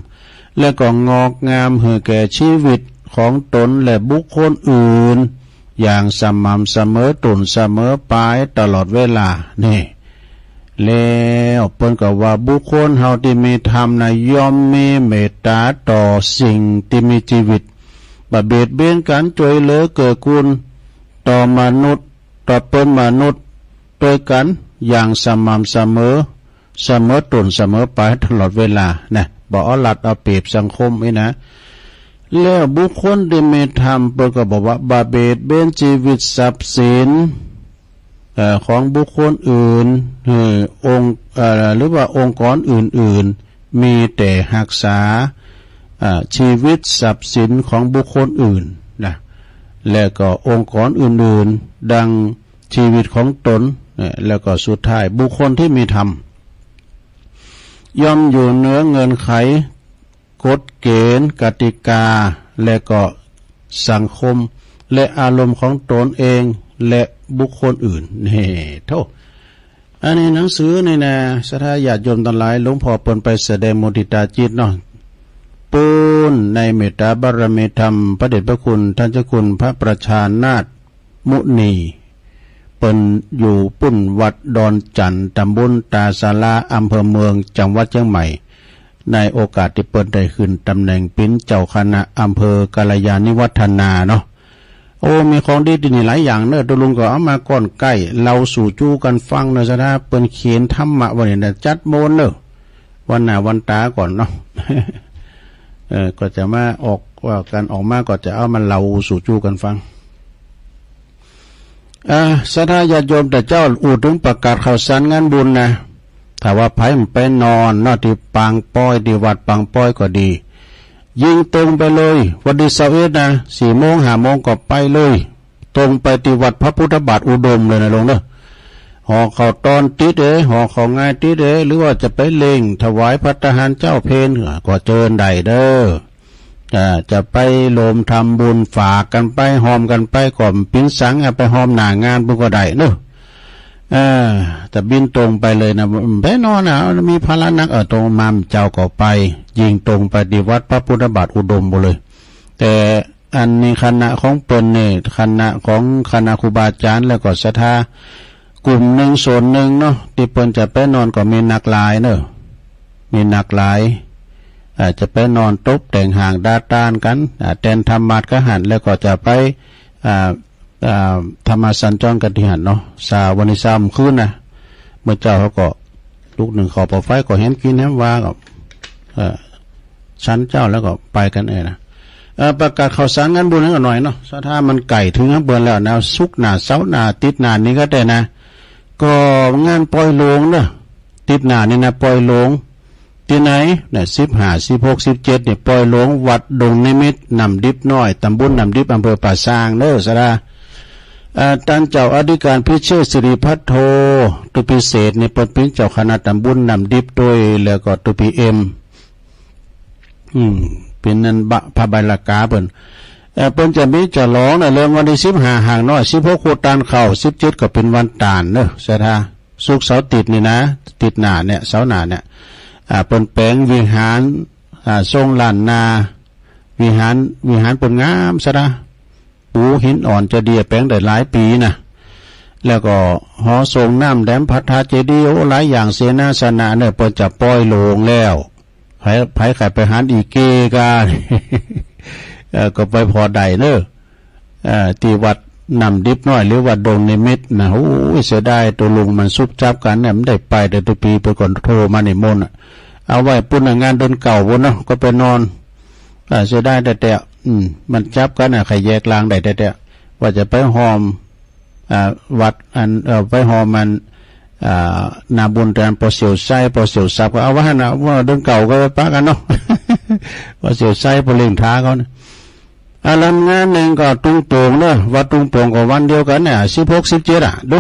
และก็งอกงามให้แก่ชีวิตของตนและบุคคลอื่นอย่างสม่ำเสมอตุนเสมอปลายตลอดเวลานี่แล้วเพิ่นก็ว่าบุคคลเฮาที่มีธรรมนะย่อมมีเมตตาต่อสิ่งที่มีชีวิตบ่เบียดเบียนกันช่วยเหลือเกื้อกูลต่อมนุษย์ต่อเปิ้นมนุษย์ด้วยกันอย่างสม่ำเสมอตุนเสมอปลายตลอดเวลานะบ่เอารัดเอาเปรียบสังคมนี่นะแล้วบุคคลที่มีธรรมเพิ่นก็บอกว่าบ่เบียดเบียนชีวิตทรัพย์สินของบุคคลอื่นองค์หรือว่าองค์กรอื่นๆมีแต่รักษาชีวิตทรัพย์สินของบุคคลอื่นนะแล้วก็องค์กรอื่นๆดังชีวิตของตนแล้วก็สุดท้ายบุคคลที่มีธรรมย่อมอยู่เหนือเงื่อนไขกฎเกณฑ์กติกาและก็สังคมและอารมณ์ของตนเองและบุคคลอื่นนี่โธ่อันนี้หนังสือนี่นะศรัทธาญาติโยมทั้งหลายหลวงพ่อเปิ้นไปแสดงมุทิตาจิตเนาะปูนในเมตตาบารมีธรรมพระเดชพระคุณท่านเจ้าคุณพระประชานาถมุนีเปิ้นอยู่ปุ้นวัดดอนจันทร์ตำบลตาศาลาอำเภอเมืองจังหวัดเชียงใหม่ในโอกาสที่เปิ้นได้ขึ้นตำแหน่งเป็นเจ้าคณะอำเภอกัลยาณิวัฒนาเนาะโอ้มีของดีที่นี่หลายอย่างเนอะตัวลุงก็เอามาก่อนใกล้เราสู่จู้กันฟังเนอะซะนะเปิ้นเขียนธรรมะวันนี้นะจัดโมนเนอะวันหน้าวันตาก่อนเนาะ ก็จะมาออกว่ากันออกมาก็จะเอามาเราสู่จู้กันฟังศรัทธาญาติโยมแต่เจ้าอูดถึงประกาศข่าวสารงานบุญนะถ้าว่าไผมันไปนอนนอกที่ปางป้อยที่วัดปางป้อยก็ดียิงตรงไปเลยวันที่21นะ4 โมง 5 โมงก็ไปเลยตรงไปที่วัดพระพุทธบาทอุดมเลยนะลงเด้อห่อข้าวตอนติดห่อข้าวง่ายติดหรือว่าจะไปเล่งถวายพระทหารเจ้าเพนก็เจิญได้เด้อจะไปโลมทำบุญฝากกันไปหอมกันไปก่อนปิ้นสังไปหอมหน้างานบุญก็ได้เด้อแต่บินตรงไปเลยนะไปนอนนะมีภาระนักตรงมามเจ้าก็ไปยิงตรงไปที่วัดพระพุทธบาทอุดมไปเลยแต่อันนี้คณะของเปิ้นเนี่ยคณะของคณะครูบาอาจารย์แล้วก็ศรัทธากลุ่มหนึ่งส่วนหนึ่งเนาะที่เปิ้นจะไปนอนก็มีนักหลายเนอะมีนักหลายจะไปนอนตบแต่งห่างดาตานกันแทนธรรมะกหันแล้วก็จะไปธรรมสัญจรกันที่หันเนาะวันที่3คืนนะเมื่อเจ้าเขาก็ลูกหนึ่งขอปอไฟก็เห็นกินแหมว่ากับชั้นเจ้าแล้วก็ไปกันนะประกาศข่าวสารงานบุญนั้นก็หน่อยเนาะถ้ามันไก่ถึงเบิ่นแล้วนะสุกหน้าเสาหน้าติดหน้านี้ก็ได้นะก็งานปล่อยโลงเนาะติดหน้านี่นะปล่อยโลงที่ไหนเนี่ย15 16 17เนี่ยปล่อยโลงวัดดงนิมิตรนำดิบน้อยตำบลนำดิบอำเภอป่าซางเด้อสระท่านเจ้าอธิการพิเชษสิริพัทโทตุพิเศษเนี่ยเป็นเจ้าคณะตำบลนำดิบโดยแล้วก็ตุพีเอ็มเป็นนันพระใบลากาเปิ้นจะมีจะร้องนะเริ่มวันที่15ห่างน้อย16โคตานเข้า17ก็เป็นวันตานเด้อสระศุกร์เสาร์ติดนี่นะติดหน้าเนี่ยเสาร์หน้าเนี่ยเปิ้นแปลงวิหารทรงล้านนาวิหารเปิ้นงามซะนะปูหินอ่อนจะเดียแปลงได้หลายปีนะ แล้วก็หอทรงน้ำแดมพัทธาเจดีย์หลายอย่างเสนาสนะเนี่ยเปิดจะปล่อยโลงแล้วไผไข่ไปหาอีเกกา ก็ไปพอใดเนอะที่วัดนำดิบน้อยหรือวัดดงนิมิตนะโอ้ยเสียดายตัวลุงมันซุบจับกันเนี่ยมันได้ไปแต่ตัวปีไปก่อนโทรมาในมนเอาไว้ปุ่นงานเดินเก่าบนเนาะก็ไปนอนเสียดายแต่มันจับกันใครแยกลางได้แต่ว่าจะไปหอมวัดไปหอมมันนาบุญแทนพอเสียวไส้พอเสียวซับก็เอาว่านะว่าเดินเก่าก็ไปปะกันเนาะ พอเสียวไส้พอเล่งท้าเขาเนี่ยลำงานหนึ่งก็ตุ้งโป่งเนอะวัดตุ้งโป่งก็วันเดียวกันเนี่ย16-17ดู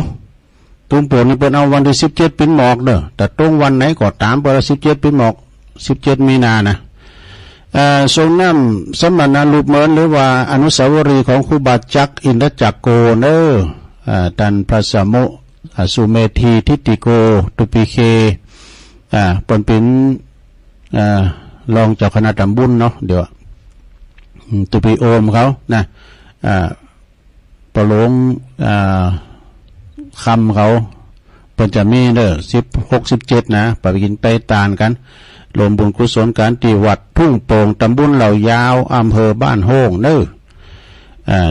ตุ้งโป่งนี่เป็นเอาวันที่17เป็นหมอกเนอะแต่ตรงวันไหนก็ตามเปิด17เป็นหมอก17มีนานะทรงน้ำสมณรูปเหมือนหรือว่าอนุสาวรีย์ของครูบาจักอินทจักโกเนอะตันพระสมุสุเมธีทิติโกตุปิเคเป็นรองเจ้าคณะตำบลเนาะเดี๋ยวตุปิโอมเขานะประโลงคำเขาเป็นจะมีเด้อ16-17นะไปกินไปตานกันรวมบุญกุศลการที่วัดทุ่งโป่งตำบลเหล่ายาวอำเภอบ้านโฮงเด้อ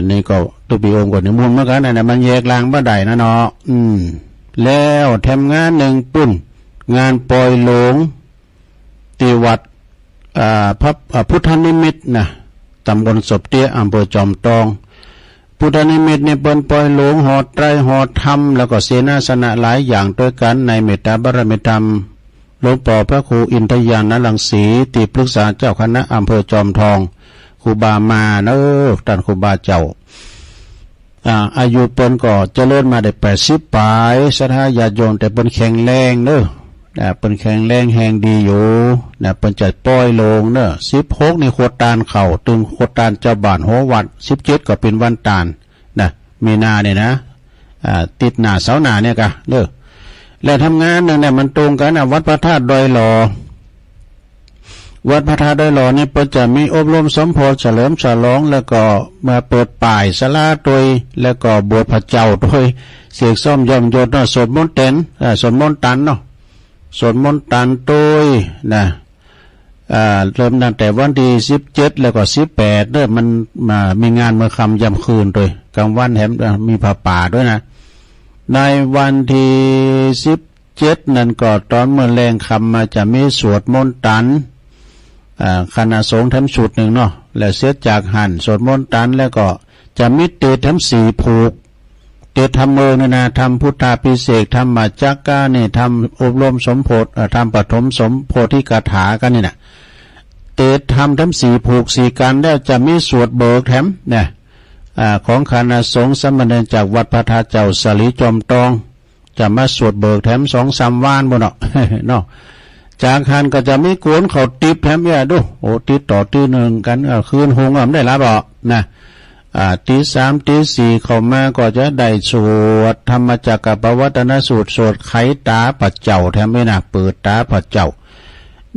นี่ก็ตุปิโอมกับนิมนต์เหมือนกันนะมันแยกลางบ่ได้นะเนาะแล้วทำงานหนึ่งปุ่นงานปล่อยหลงที่วัดพระพุทธนิมิตนะตำบลศพเตี้ยอำเภอจอมทองพุทธนิมิตเนี่ยเป็นปล่อยหลงหอไตรหอธรรมแล้วก็เสนาสนะหลายอย่างด้วยกันในเมตตาบารมีธรรมหลวงปู่พระครูอินทยานรังสีที่ปรึกษาเจ้าคณะอำเภอจอมทองครูบามาเนอะท่านครูบาเจ้าอายุเปิ้นก็เจริญมาได้80 ปลายศรัทธาญาติโยมแต่เปิ้นแข็งแรงเนอะเปิ้นแข็งแรงแหงดีอยู่เปิ้นจัดปล่อยลงเนอะ16นี่โคตานเข่าตึงโคตานเจ้าบ้านหัววัด17ก็เป็นวันตานนะมีนาเนี่ยนะติดหน้าเสาหน้าเนี่ยกะเด้อและทำงานเนี่ยมันตรงกันวัดพระธาตุดอยหล่อวัดพระธาตุดอยหล่อนี่เปิ้นจะมีอบรมสมโภชเฉลิมฉลองแล้วก็มาเปิดป่ายศาลาโดยแล้วก็บวชพระเจ้าโดยเสกซ่อมย่อมโยนเนาะสวดมนต์เต็นสวดมนต์ตันเนาะสวดมนต์ตันโดยนะเริ่มตั้งแต่วันที่17แล้วก็18เด้อมันมีงานเมื่อค่ำยามคืนโดยกลางวันแถมมีผ้าป่าด้วยนะในวันที่17นั่นก็ตอนเมื่อแรงค่ำมาจะมีสวดมนต์ตันคณะสงฆ์ทำชุดหนึ่งเนาะแล้วเสร็จจากหันสวดมนต์ตันแล้วก็จะมีเตะทำ4ผูกเตะทำมือเนี่ยนะทำพุทธาภิเษกทำมาจักกะนี่ทำอบรมสมโพธิทำปฐมสมโพธิกถากันนี่นะเตะทำ4ผูก4กันแล้วจะมีสวดเบิกแถมเนี่ยของคณะสงฆ์สมณเณรจากวัดพระธาตุเจ้าสลีจอมทองจะมาสวดเบิกแถม2-3 วันบ่เนาะ เนาะจากหันก็จะมีโกนเขาติบแถมดูโอ้ติดต่อตีหนึ่งกันคืนหงได้ละบ่นะตี 3ตี 4เข้ามาก็จะได้สวดธรรมจักรปวัตนสูตรสวดไขตาปัจเจ้าแถมไม่น่ะเปิดตาปัจเจ้า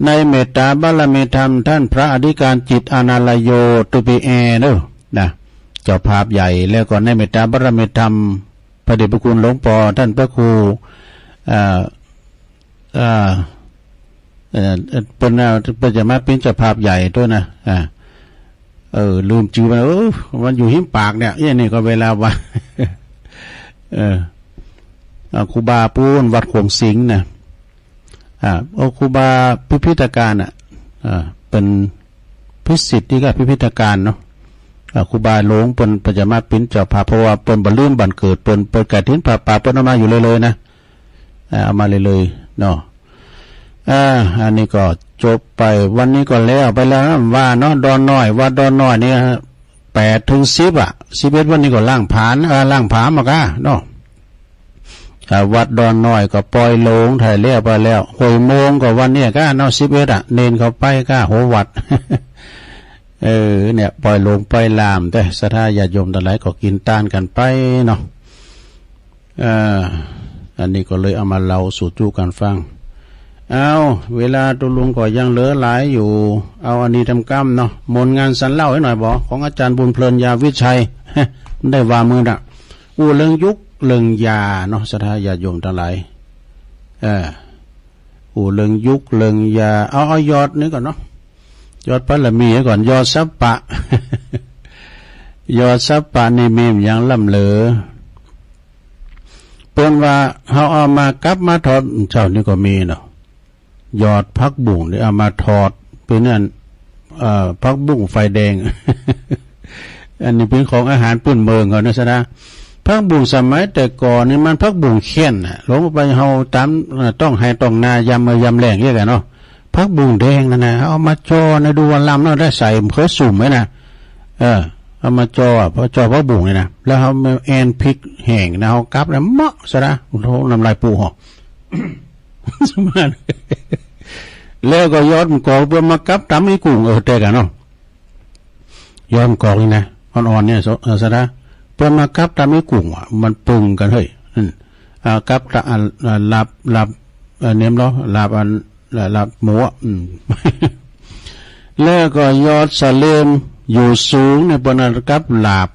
ในเมตตาบารมีธรรมท่านพระอธิการจิตอนาลโยตุปิเอเด้อนะเจ้าภาพใหญ่แล้วก็ในเมตตาบารมีธรรมพระเดชพระคุณหลวงพ่อท่านพระครูเป็นจะมาเป็นเจ้าภาพใหญ่ด้วยนะลืมจื่อไปมันอยู่หิมปากเนี่ยนี่ก็เวลาว่าครูบาปูนวัดขวงสิงห์นะครูบาพิพิธการเป็นพิสิทธิ์ที่ก็พิพิธการเนาะครูบาหลวงเป็นปัจจมาปิ้นเจ้าภาพเพราะว่าเป็นบรรลุบันเกิดเป็นกฐินป่าเป็นเอามาอยู่เลยนะเอามาเลยเนาะอันนี้ก็จบไปวันนี้ก็แล้วไปแล้วว่าเนาะดอนน้อยว่าดอนน้อยเนี่ย8-10 11วันนี้ก็ล่างผานล่างผามากะเนาะวัดดอนน้อยก็ปล่อยลงถ่ายเลี้ยไปแล้ว6 โมงก็วันนี้ก็เนาะ11เน้นเข้าไปก็หัววัด เนี่ยปล่อยลงปล่อยลามแต่ศรัทธาญาติโยมทั้งหลายก็กินต้านกันไปเนาะอันนี้ก็เลยเอามาเล่าสู่จูกันฟังเอาเวลาตุลุงก็ยังเหลือหลายอยู่เอาอันนี้ทำกรรมเนาะมนงานสันเล่าให้หน่อยบอกของอาจารย์บุญเพลินยาวิชัย ได้ว่ามือน่ะเรื่องยุค เรื่องยาเนาะศรัทธาญาติโยมทั้งหลายเรื่องยุคเรื่องยาเอายอดนี้ก่อนเนาะยอดพระละมีก่อนยอดสัปปะ ยอดสัปปะนี่มีอย่างล่ำเหลือเปิ้นว่าเฮาเอามากลับมาทอดเจ้านี่ก็มีเนาะยอดพักบุ้งนี่เอามาทอดเป็นนั่นพักบุ้งไฟแดง อันนี้เป็นของอาหารพื้นเมืองเขานะซะนะพักบุ้งสมัยแต่ก่อนนี่มันพักบุ้งเขี้ยนน่ะลงไปเฮาตามต้องให้ต้องนายำยำแรงเยอะกันเนาะพักบุ้งแดงนั่นน่ะเอามาจ่อในดูวันลำเนาะได้ใส่เคยสุ่มไว้นะเอามาจ่อพอจ่อพักบุ้งนี่นะแล้วเฮาแอนพริกแห้งนะเฮากับแล้วเหมาะซะนะโอ้โหน้ำลายปูหอก สมานแล้วก็ยอดมันกอกเพื่อมากับตำอีกุ้งแต่กันเนาะยอดมันกอกนี่นะอ่อนๆเนี่ยซะนะเพื่อมากับตำอีกุ้งมันปรุงกันเฮ้ยกับลาบเนียมเนาะลาบหมูแล้วก็ยอดสะเลมอยู่สูงในบนกับลาบ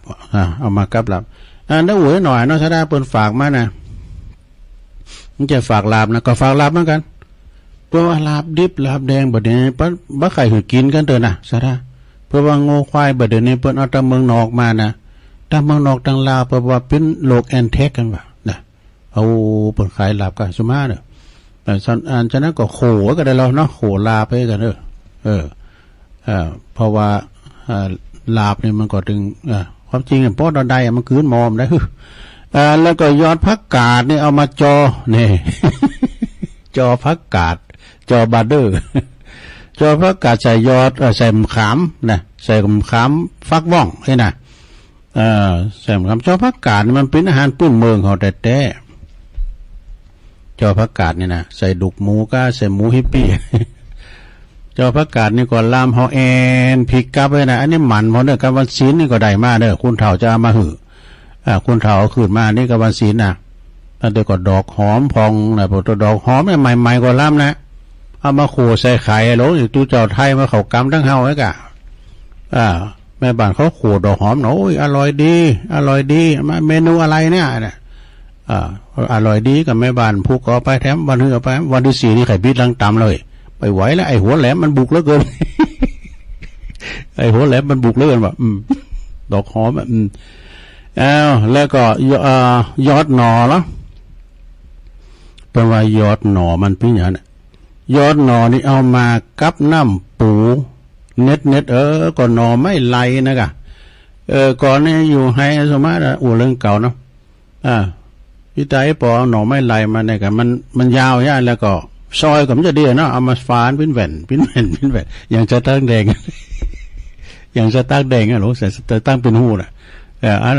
เอามากับลาบได้หวยหน่อยเนาะซะนะเปิ้นฝากมานะมันจะฝากลาบนะก็ฝากลาบเหมือนกันเพราะว่าลาบดิบลาบแดงบัดนี้เปิ้นบ่ใครหือกินกันเด้อนะซะนะเพราะว่าโง่ควายบัดนี้เปิ้นเอาตะเมืองนอกมานะตะเมืองนอกทางลาวเพราะว่าเป็นโลกแอนเทคกันว่านะเอาเปิ้นขายลาบกันซุมาเด้อแต่ฉะนั้นก็โขก็ได้แล้วเนาะโขลาบไปกันเด้อเพราะว่าลาบนี่มันก็ถึงความจริงเพราะตอนใดมันคืนมอมได้แล้วก็ยอดผักกาดนี่เอามาจอนี่ จอผักกาดจอบาร์เดอร์ จอผักกาดใส่ยอดใส่มะขามนะใส่มะขามฟักว่องไอ้น่ะใส่มะขามจอผักกาดมันเป็นอาหารพื้นเมืองเขาแต่จอผักกาดนี่นะใส่ดุกหมูก็ใส่หมูฮิปปี้ จอผักกาดนี่ก็ลามเฮาแอนพริกกับไว้นะอันนี้หมันพอเด้อกับวันศีลนี่ก็ได้มาเด้อคุณเฒ่าจะเอามาหือคุณเฒ่าเอาขึ้นมานี่กับวันศีลน่ะแล้วเดี๋ยวก็ดอกหอมพองนะพอตัวดอกหอมใหม่ๆก็ล้ำนะเอามาโขใส่ไข่โหลอยู่ตู้เจ้าไทยมาเขากำทั้งเฮาไว้กะแม่บ้านเขาโขดอกหอมโอ้ยอร่อยดีมาเมนูอะไรเนี่ยอร่อยดีกับแม่บ้านผู้ก่อไปแถมวันนึงเอาไปวันที่4นี่ไข่บิดลังตำเลยไปไหวแล้วไอ้หัวแหลมมันบุกเหลือเกิน ไอ้หัวแหลมมันบุกเหลือเกินแบบดอกหอมแล้วก็ยอดหน่อแล้วเป็นว่ายอดหน่อมันเป็นอย่างนั้นยอดหน่อนี่เอามากับน้ำปูเน็ตก็หน่อไม่ไหลนะกะก่อนนี้อยู่ให้สมัยเรื่องเก่าเนาะพี่ตาไอ้ปอหน่อไม่ไหลมาเนี่ยกะมันยาวย่าแล้วก็ซอยก็มันจะดีเนาะเอามาฟานเป็นแผ่นอย่างจะตั้งแดง อย่างจะตั้งแดงหรอใส่ตั้งเป็นหูน่ะ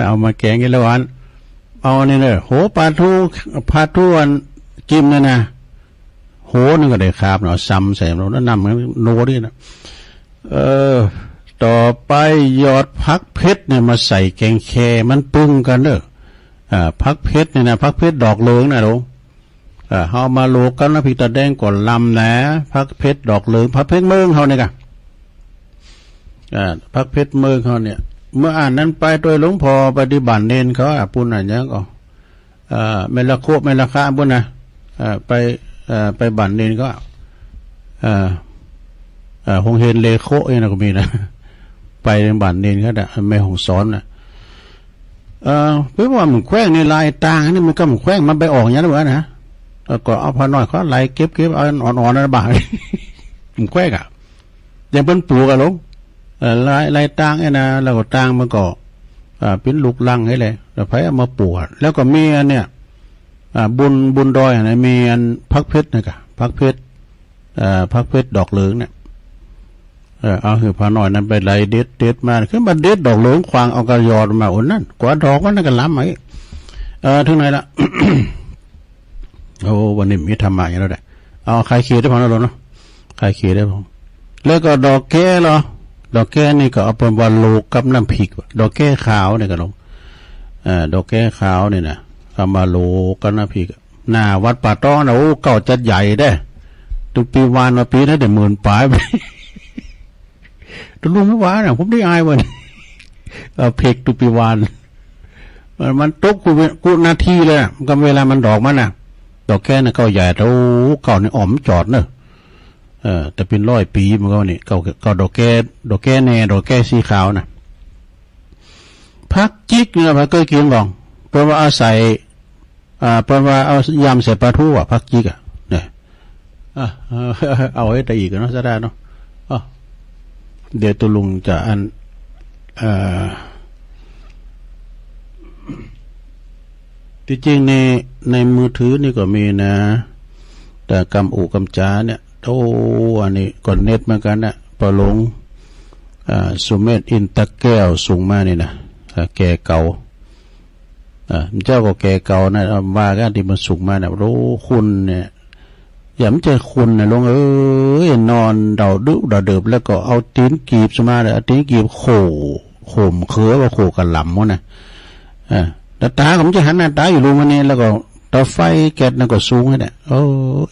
เอามาแกงกันแล้วอันเอาเนี่ยโหปลาทูอันจิ้มเนี่ยนะโหนึงก็ได้ครับเนาะซ้ำใส่เราแล้วนำมันโนดินะต่อไปยอดพักเพชรเนี่ยมาใส่แกงแคมันปรุงกันเด้อพักเพชรเนี่ยนะพักเพชรดอกเหลืองนะลูกเอามาโลกกันนะพี่ตาแดงก่อนลำนะพักเพชรดอกเหลืองพักเพชรเมืองเขาเนี่ยกันพักเพชรเมืองเขาเนี่ยเมื่ออ่านนั้นไปโดยหลวงพ่อปฏิบัติเน้นเขาปุ่นอะไรเงี้ยก็เมลโคเมลค่าปุ่นนะไปบัตรเน้นก็หงเฮนเลโคเองนะก็มีนะไปบัตรเน้นก็ได้ไม่หงสอนนะเพราะว่ามันแขว้งในลายต่างนี่มันก็มันแขว้งมันไปออกอย่างนั้นวะนะก็เอาพอหน่อยเขาไล่เก็บเอาอ่อนๆนะบ้าง มันแขว้งยังเป็นปลูกอะลุงลายต่างไอ้นะแล้วก็ต่างมันก็เป็นลูกลังให้เลยแล้วไผเอามาปลูกแล้วก็มีอันเนี่ยบุญดอยนะมีอันพักเพชรนะกะพักเพชรดอกเหลืองเนี่ยเอาคือพอหน่อยนั้นไปไล่เด็ดมาขึ้นมาเด็ดดอกเหลืองควางเอากระยอดมาอุ่นนั่นกว่าดอกมันนั่นก็ล้ำไหมถึงไหนละ โอ้วันนี้มีธรรมะอย่างนั้นแหละเอาใครเขียนได้พอแล้วเนาะใครเขียนได้พอแล้วก็ดอกแก้เหรอดอกแก้นี่ก็เอาเป็นวันโลกับน้ำพริกดอกแก้ขาวเนี่ยก็ลงดอกแก้ขาวเนี่ยนะเอามาโลกับน้ำพริกหน้าวัดป่าต้อนะโอ้เก่าจัดใหญ่ได้ทุกปีวานมาปีนั้นแต่10,000ปลายไปตุลุงเมื่อวานน่ะผมได้อายวันเพกทุกปีวาน มันตกกูนาทีเลยก็เวลามันดอกมันน่ะดอกแค่น่ะเก่าใหญ่โตเก่านี่อ่อมจอดเนอะแต่เป็น100 ปีมันก็นี่เก่าดอกแก่แน่ดอกแก่สีขาวน่ะพักจิกเนี่ยมันเคยกินบ้างเพราะว่าเอาใส่เพราะว่าเอายำใส่ปลาทูอ่ะพักจิกอ่ะเนี่ยเอาไว้แต่อีกเนาะจะได้เนาะเดี๋ยวตุลุงจะที่จริงในมือถือนี่ก็มีนะแต่กำจาเนี่ยโอ้อันนี้ก่อนเน็ตเหมือนกันนะปลงสุเมธอินตะแก้วสูงมานี่นะแก่เก่าเจ้าก็แก่เก่านะว่ากันที่มันสูงมาเนี่ยรู้คุณเนี่ยอย่ามันจะคุณนะลงนอนเดาดุเดาเดิบแล้วก็เอาตีนกีบสมาเลยเอาตีนกีบข่มเขือว่าโขกันหลำวะนะแต่ตาผมจะหันหน้าตาอยู่รูมันนี่แล้วก็เตาไฟแก๊สนั่นก็สูงให้เนี่ย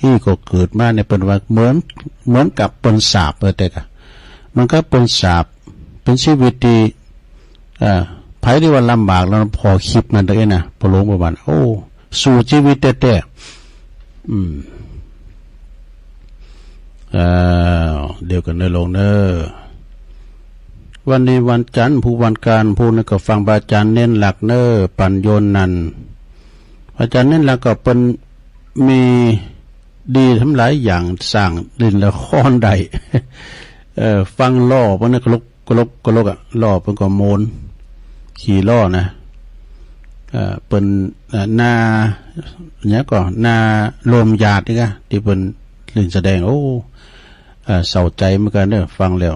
อีก็เกิดมาในเป็นว่าเหมือนกับเป็นสาบแต่กะมันก็เป็นสาบเป็นชีวิตที่ไผ่ที่ว่าลำบากแล้วพอคิดนั่นตัวเองนะพอลงประมาณสู่ชีวิตแต่เดี๋ยวกันได้ลงเนอวันนี้วันจันทร์ผู้วันการผู้นึกก็ฟังพระอาจารย์เน้นหลักเนอปัญโยนนันพระอาจารย์เน้นหลักก็เป็นมีดีทั้งหลายอย่างสร้างดินละครใดฟังล่อเพราะนั่นกลกอ่ะล่อเป็นก็โมนขี่ล่อนะเป็นนาเนี่ยก็นาลมหยาดนี่กะที่เป็นลินแสดงเศร้าใจเหมือนกันเด้อฟังแล้ว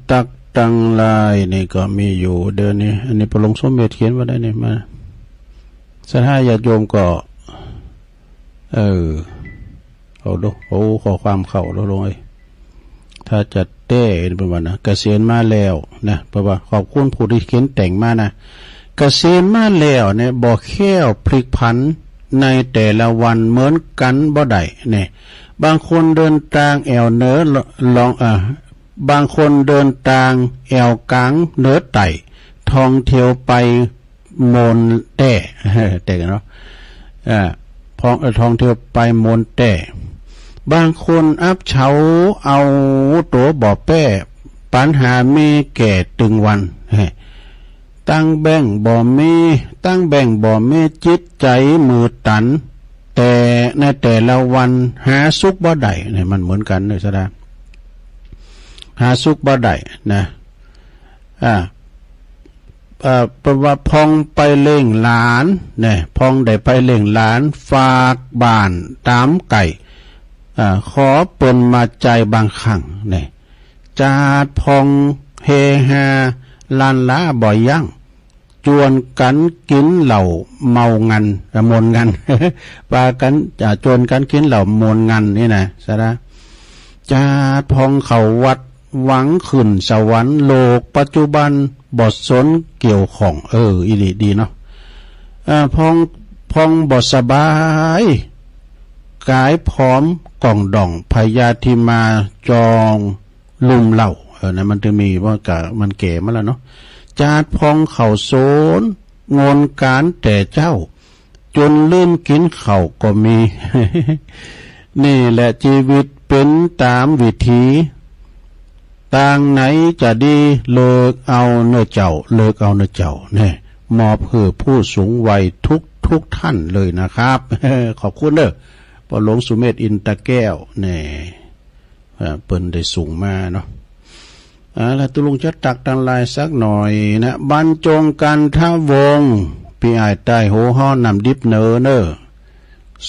ตักตังลายนี่ก็มีอยู่เดือนนี้อันนี้พระลงสมเด็จเขียนว่าได้นี่มาสถาญาติโยมก็เอาดูขอความเข้าลงถ้าจะเต้เป็นวันนะเกษียณมาแล้วนะเพราะว่าขอบคุณผู้ที่เขียนแต่งมานะเกษียณมาแล้วเนี่ยบอกแค่พลิกผันในแต่ละวันเหมือนกันบ่ได้เนี่ยบางคนเดินทางแอวเหนือลองบางคนเดินทางแอวกลางเหนือไต่ท่องเที่ยวไปโมนแต่กันเนาะท่องเที่ยวไปโมนแต่บางคนอับเฉาเอาตัวบ่อแป้ปัญหามีแก่ตึงวันตั้งแบ่งบ่มีจิตใจมือตันแต่ในแต่ละวันหาสุขบ่ได้เนี่ยมันเหมือนกันเลยซะนะหาสุขบ่ได้นะเพราะว่าพองไปเล่งหลานเนี่ยพองได้ไปเล่งหลานฝากบ้านตามไก่ขอเปิ่นมาใจบางครั้งเนี่ยจาดพองเฮฮาลานล้าบ่อยยั่งจวนกันกินเหล่าเมางันมนงันปากันจวนกันกินเหล่ามนงันนี่นะสระจาดพองเขาวัดหวังขึ้นสวรรค์โลกปัจจุบันบทสนเกี่ยวของอีหลีดีเนาะพองบทสบายกายพร้อมกล่องดองพยาธิมาจองลุ่มเหล่านะมันจะมีว่ากะมันแก่มาแล้วเนาะจาดพองเข่าโซนงนการแต่เจ้าจนลืมกินเข่าก็มี นี่แหละชีวิตเป็นตามวิธีต่างไหนจะดีเลิกเอาเนื้อเจ้าเนี่ยมอบเพื่อผู้สูงวัยทุกท่านเลยนะครับ ขอบคุณเด้อพอหลวงสุเมธอินตะแก้วเนี่ยเปิ้นได้สูงมาเนาะแล้วตุลุงจะตักตังลายสักหน่อยนะบรรจงกันท่าวงพี่อายใต้โหฮ้อนำดิบเนอ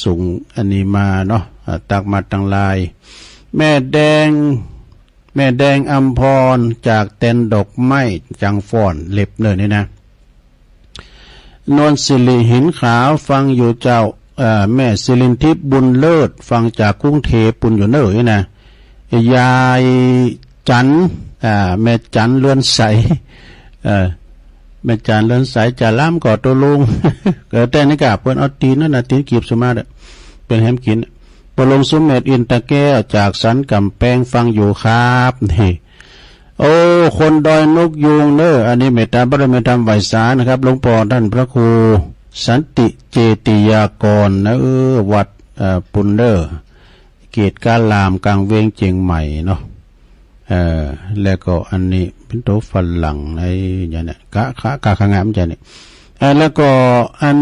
สูงอันนี้มาเนาะตักมาตังลายแม่แดงอัมพรจากเต็นดอกไม้จังฟ้อนเล็บเนอนี่นะนวลสิริหินขาวฟังอยู่เจ้าแม่สิรินทิพย์บุญเลิศฟังจากกรุงเทพปุ่นอยู่เนอนี่นะยายจันแม่จันเลื่อนใสแม่จันเลื่อนใสจะล่ามก่อตัวลุง แต่นี่กะเพิ่นเอาตีนนั่นน่ะตีนกีบสมาเป็นแฮมกินปลงสุเมธอินตะแก้วจากสันกำแพงฟังอยู่ครับนี่ โอ้คนดอยนกยูงเนออันนี้เมตตาบารมีธรรมไหวสานะครับหลวงพ่อท่านพระครูสันติเจติยากรนะวัดปุนเดอร์เกตกาลามกลางเวียงเจียงใหม่เนาะแล้วก็อันนี้เป็นโตฝรั่งไอ้อย่างเนี้ยกะขงามใจนี่แล้วก็อัน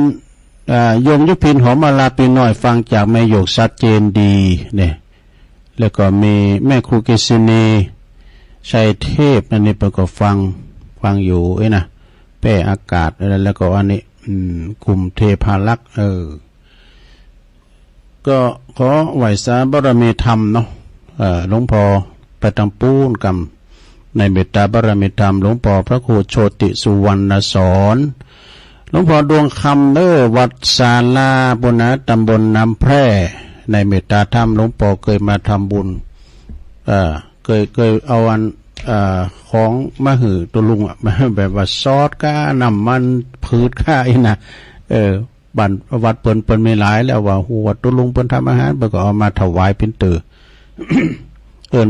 โยมยุพินหอมมาลาปีน้อยฟังจากแม่โยกชัดเจนดีเนี่ยแล้วก็มีแม่ครูเกษินีชัยเทพนั่นนี่ประกอบฟังอยู่นะแป้อากาศแล้วก็อันนี้กลุ่มเทพารักษ์ก็ขอไหวสาบารมีธรรมเนาะหลวงพ่อไปทำปูนกรรมในเมตตาบารมีธรรมหลวงพ่อพระครูโชติสุวรรณสอนหลวงพ่อดวงคำวัดศาลาบุญนะตำบลน้ำแพร่ในเมตตาธรรมหลวงพ่อเคยมาทำบุญเคยเอาอันของมหือตัวลุงแบบว่าซอสก้าน้ำมันพืชก้าอีนะบันวัดเปิ้นไม่หลายแล้วว่าหัวตัวลุงเปิ้นทำอาหารเปิ้นก็เอามาถวายเป็นตือ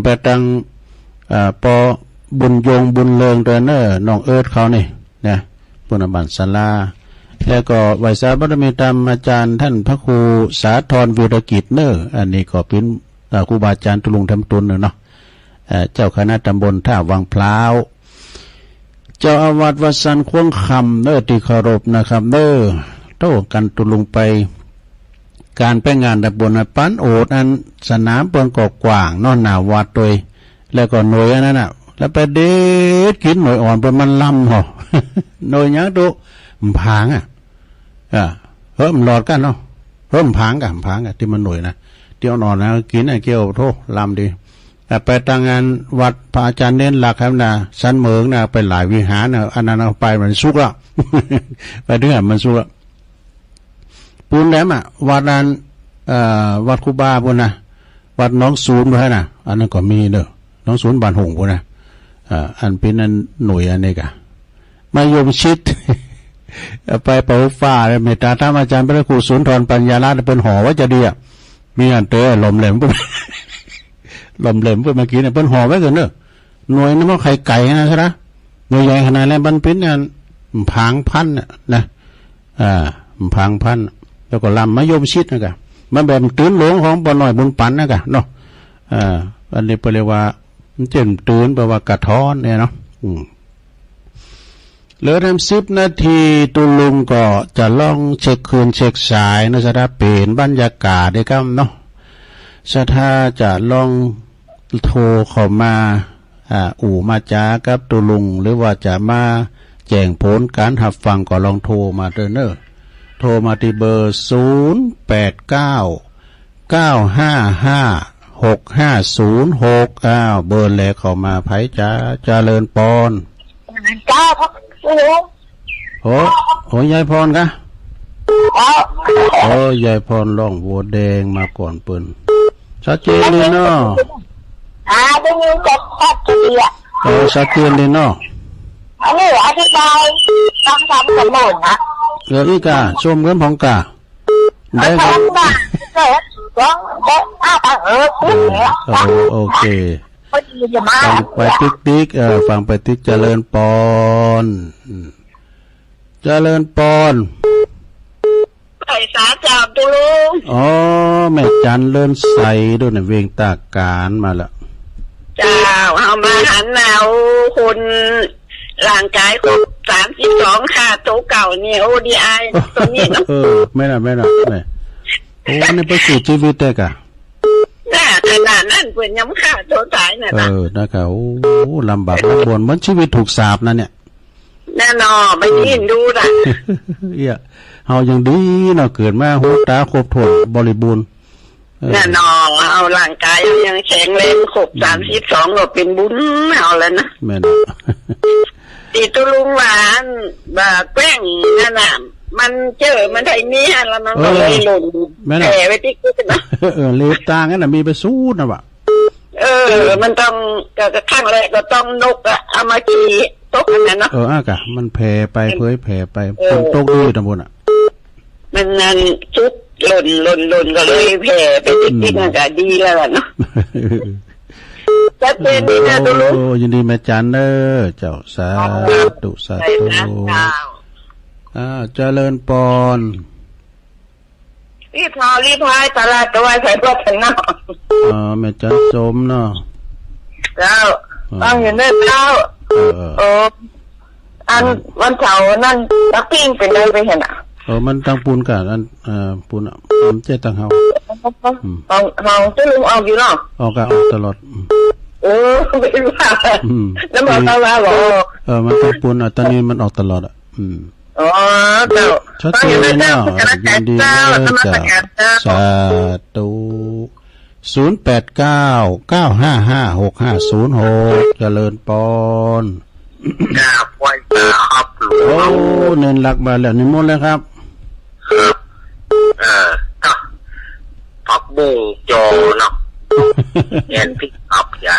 ไปตั้งปอบุญยงบุญเลิงเดนน้องเขานี่นะปุณบันศาลาแล้วก็ไหวสาบารมีธรรมอาจารย์ท่านพระครูสาธรวีรกิจอันนี้ก็เป็นครูบาอาจารย์ตุลุงทำตุนเนาะเจ้าคณะตำบลท่าวังพร้าวเจ้าอาวาสวัดสันควงคำที่เคารพนะครับโต้กันตุลุงไปการไปงานตำบลปันโอดอันสนามเปิงกกว้างนอนหนาวัดโดยแล้วก็หน่วยอันนั้นแล้วไปเด็ดกินหน่วยอ่อนเป็นมันลำหรอหน่วยยังตุมันผางมันหลอดกันเนาะมันผางกันที่มันหน่วยนะเที่ยวนอนนะกินเกี่ยวโทลำดีไปตั้งงานวัดพระอาจารย์เน้นหลักครับนะสันเมืองนะไปหลายวิหารนะอันนั้นเอาไปมันสุกละ ไปถึงมันสุกละปูนแหลมวัดนั้นวัดคูบาปุ่นนะวัดน้องศูนย์ด้วยนะอันนั้นก็มีเนอะน้องศูนย์บ้านหงปุ่นนะอันเป็นอันหน่วยอันนี้กะมายมชิด ไปเป่าฟ้าเมตตาธรรมอาจารย์พระครูสุนทรปัญญาลัตน์เป็นหอว่าจะดีมีอันเตอลมแหลมปุ่น ลมเหลมเพื่อเมื่อกี้เนี่ยเปิ้นห่อไว้กันเนอะหน่วยน้ำมันไข่ไก่นะใช่ไหมหน่วยใหญ่ขนาดนั้นบรรพินเนี่ยผางพันนะผางพันแล้วก็ลำมะยมชิดนะกะมาแบบตื่นหลวงของบ่หน่อยบุญปันนะกะเนาะอันนี้เรียกว่าเจนตื่นแปลว่ากระท้อนเนี่ยเนาะเหลือทำ10 นาทีตุลุงก็จะล่องเช็คคืนเช็คสายนะจะได้เปลี่ยนบรรยากาศได้ครับเนาะถ้าจะลองโทรเข้ามามาจ้ากับตุลุงหรือว่าจะมาแจ้งผลการหับฟังก็ลองโทรมาเนอะโทรมาที่เบอร์0899555650เบอร์แรกเข้ามาไผจ้าเจริญปอนจ้าครับโหยายพรกะยายพรร้องวัวแดงมาก่อนเปิ้นชัดเจนเลยเนาะได้ยินจากชัดเจนชัดเจนเลยเนาะอันนี้อธิบายซ้ำๆกันหมดนะอีกาชมกันของกาได้ครับโอเคฟังไปติ๊กฟังไปติ๊กเจริญปอนเจริญปอนไผ่สาจับตุลุงแม่จันเลื่อนใสด้วยเนี่ยเวงตาการมาละเจ้าเอามาหันแนวคุณร่างกายครบ32ค่ะตัวเก่าเนี่ยODI ตัวนี้เนาะไม่น่ะโอ้นี่ไปสู่ชีวิตได้กะขนาดนั้นเพิ่นยังฆ่าตัวตายน่ะนะนะครับโอ้ลำบากลำบนเหมือนชีวิตถูกสาปนะเนี่ยแน่นอนไม่ยินดูล่ะเฮายังดีเนาะเกิดมาหูตาครบถ้วนบริบูรณ์แน่นอนเอาร่างกายยังแข็งแรงครบ32ก็เป็นบุญเอาแล้วนะแม่นตีตุลุงหวานแป้งนั่นน่ะมันมันได้มีแล้วมันก็เลยหล่นแผลไปที่กูนะเลวตางั้นน่ะมีไปสู้นะวะมันต้องก็ข้างแรกก็ต้องนกเอามาขี่ตกนั่นเนาะกะมันแผ่ไปเผยแผ่ไปคนตกด้วยทั้งหมดมันนั่นชุดหล่นก็เลยแผ่ไปติ๊กๆนั่นก็ดีแล้วเนาะ ชัดเจนดีนะตุลุงโอ้ยินดีแม่จันเด้อเจ้าสาธุสาธุเจริญปอนรีบพายตลาดตัวใส่พวกฉันเนาะแม่จันสมเนาะเจ้าฟังอยู่เด้อเจ้าอันวันเสาร์นั่นตักปิ้งเป็นไรไปเห็นอ่ะมันตั้งปูนกันอันปูนมันเจ๊ตั้งเฮาเฮาตุลุงออกอยู่เนาะออกกันออกตลอดไม่ว่าแล้วบอกตาว่าบอกมันตั้งปูนตอนนี้มันออกตลอดเจ้าชัดเจนเนาะยินดีเจ้าสาธุ0899555656เจริญปอนกราบไหว้ครับโอ้เนินหลักมาแล้วนิมนต์เลยครับก็ผักบุ้งโจเนาะแอนพิกอัพอย่า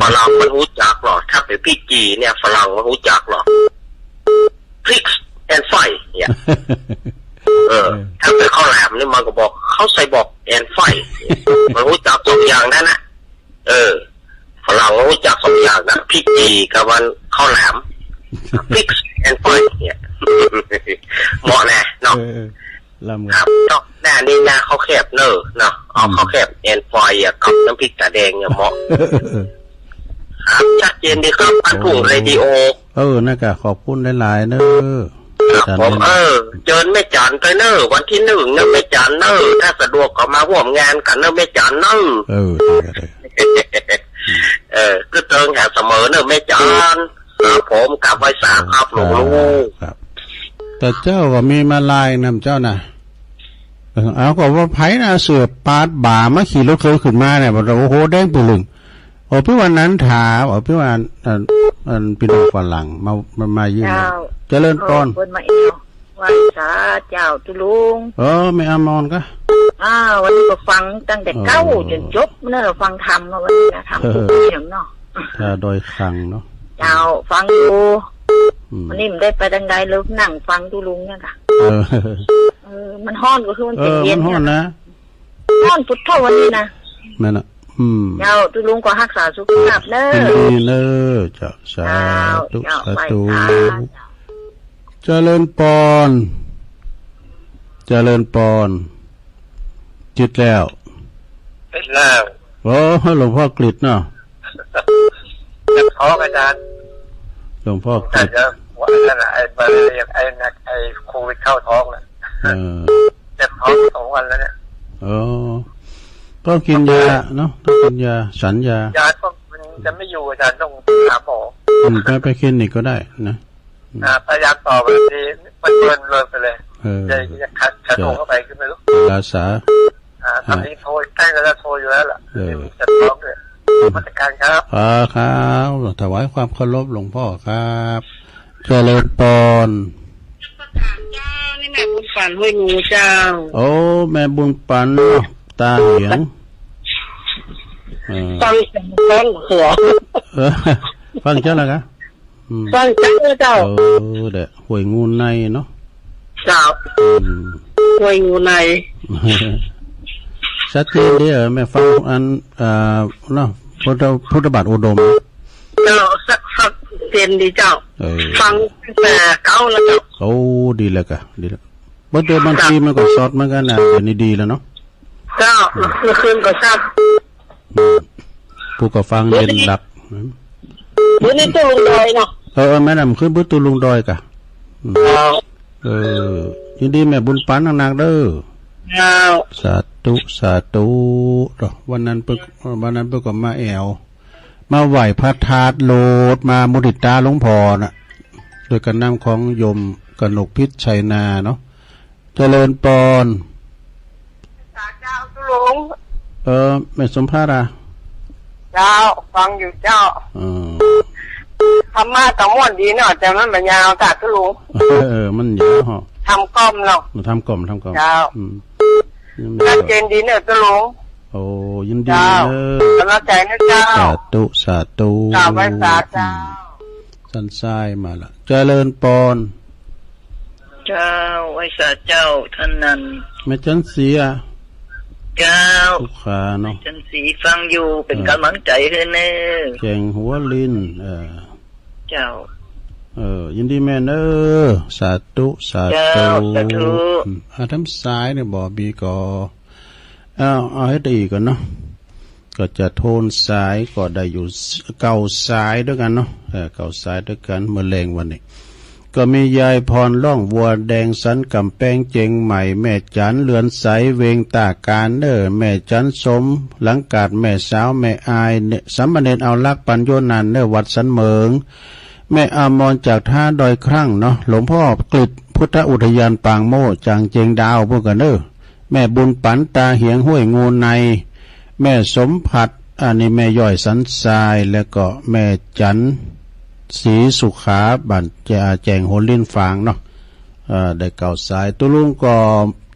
ฝรั่งมันรู้จักหรอถ้าเป็นพี่จีเนี่ยฝรั่งมันรู้จักหรอพริกแอนไฟเนี่ยถ้าเป็นข้าวแหลมนี่มันก็บอกเขาใส่บอกแอนไฟมันรู้จักสองอย่างนั่นนะฝรั่งรู้จักสองอย่างนะพริกจีกับวันข้าวแหลมพริกแอนไฟเนี่ยเหมาะแน่เนาะครับเนาะหน้านี่หน้าข้าวแคบเนอะเนาะเอาข้าวแคบแอนไฟกับน้ำพริกตาแดงเนี่ยเหมาะครับชัดเจนดีครับอันพุ่งเรดิโอน่ากะขอบคุณหลายๆเนอะผมเจิญแม่จันไปเนอะวันที่1เนอะแม่จันเนอะถ้าสะดวกก็มาร่วมงานกันเนอะแม่จันเนอะก็เติงหาเสมอเนอะแม่จันผมกลับไว้3ครับหลวงลูกครับแต่เจ้าก็มีมาลายนำเจ้าน่ะเอาก็ว่าไผ่น่ะเสือปาดบ่ามาขี่รถเคยขึ้นมาเนี่ยบอกโอ้โหแดงปุลึงพี่วันนั้นถามพี่วันพี่น้องฝรั่งมายืนเจริญปอนคนมาเอวไหว้สาเจ้าตุลุงไม่อามอนก็วันนี้ก็ฟังตั้งแต่เก้าจนจบเนอะฟังธรรมวันนี้นะธรรมทุกเสียงเนาะถ้าโดยครั้งเนาะเจ้าฟังดูวันนี้มันได้ไปดังใดเลิกนั่งฟังตุลุงเนี่ยค่ะมันฮ้อนก็คือมันเป็นเย็นฮ้อนนะฮ้อนพุทธวันนี้นะแม่น่ะเจ้าตุลุงก็รักษาสุขภาพเนอะดีเนอะเจ้าสาธุสาธุเจริญปอนจิตแล้วโอ้หลวงพ่อกฤษเนาะท้องอาจารย์หลวงพ่อกฤษว่านั่นแหละไอ้โควิดเข้าท้องแล้วเจ็บท้อง2 วันแล้วเนี่ยต้องกินยาเนาะต้องกินยาฉันยาก็มันจะไม่อยู่อาจารย์ต้องหาหมอไปคลินิกก็ได้นะพยายามต่อไปทีมันเลินไปเลยจะขัดโถเข้าไปขึ้นไปลูกรักษาทำนี้โทรใกล้แล้วโทรอยู่แล้วล่ะจะพร้อมด้วยมาตรการครับครับถวายความเคารพหลวงพ่อครับเจริญปอนเจ้านี่แม่บุญปันห้วยงูเจ้าโอ้แม่บุญปันตาเหลียงฟังเสียงฟังหัวฟังเจ้าอะไรกันฟังเจ้าเด็กหวยงูในเนาะเจ้าหวยงูในชัดเจนดีแม่ฟังอันเนาะพุทธบาทอุดมเจ้าสักเจนดีเจ้าฟังแต่เก้าแล้วเจ้าโอ้ดีแล้วกะดีแล้วบางทีมันก็ซอดเหมือนกันนะเดี๋ยวนี้ดีแล้วเนาะเจ้าเมื่อคืนก็ทราบผู้ก็ฟังเย็นหลับมื้อนี้ตุลุงดอยเนาะแม่นำขึ้นบุตุลุงดอยกะยินดีแม่บุญปันนางเด้อสาธุวันนั้นเพิ่งก็มาแอวมาไหวพระธาตุโลดมามุดิตาหลวงพ่อน่ะโดยการนำของโยมกนกพิษชัยนาเนาะเจริญปอนเจ้าตุลุงแม่สมภาราเจ้าฟังอยู่เจ้าธรรมะกับม่วนดีเนาะแต่มันมันยาวตัดตุลุงมันยาวฮะทำกลมเนาะทำกลมเจ้าชัดเจนดีเนาะตุลุงโอ้ยินดีกำลังใจนะเจ้าสาธุเจ้าไว้สาเจ้าสันทรายมาละเจริญปอนเจ้าไว้สาเจ้าท่านนั้นแม่จันเสีย เจ้าสุขาเนาะจันสีฟังอยู่เป็นกำลังใจให้แน่แจงหัวลิ้นเจ้ายินดีแม่เนสาธุสาธุทำซ้ายเนี่ยบ่บีก็เอาให้ดีก่อนเนาะก็จะโทนซ้ายก็ได้อยู่เก่าซ้ายด้วยกันเนาะเก่าซ้ายด้วยกันเมื่อแรงวันนี้ก็มียายพรล่องวัวแดงสันกำแพงเจงใหม่แม่จันเลือนใสเวงตาการแม่จันสมหลังกาดแม่สาวแม่อายสัมมาเนตเอาลักปัญโยนันวัดสันเมืองแม่อามรจากท่าดอยครั่งเนาะหลวงพ่อกฤษพุทธอุทยานปางโมจางเจงดาวพวกกันแม่บุญปันตาเหียงห้วยงูในแม่สมผัดอันนี้แม่ย่อยสันทรายแล้วก็แม่จันศรีสุขาบันแจงโหลิ้นฟางเนาะได้เก่าสายตุลุงก็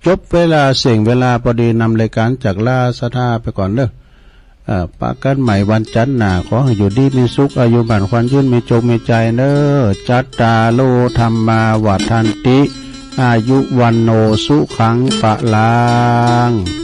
จบเวลาเสียงเวลาพอดีนำรายการจากลาสถาไปก่อนปะกันใหม่วันจันทร์หน้าขอให้อยู่ดีมีสุขอายุบันควันยืนมีจงมีใจจัตตาโลธรรมาวัฏันติอายุวันโนสุขังปะลัง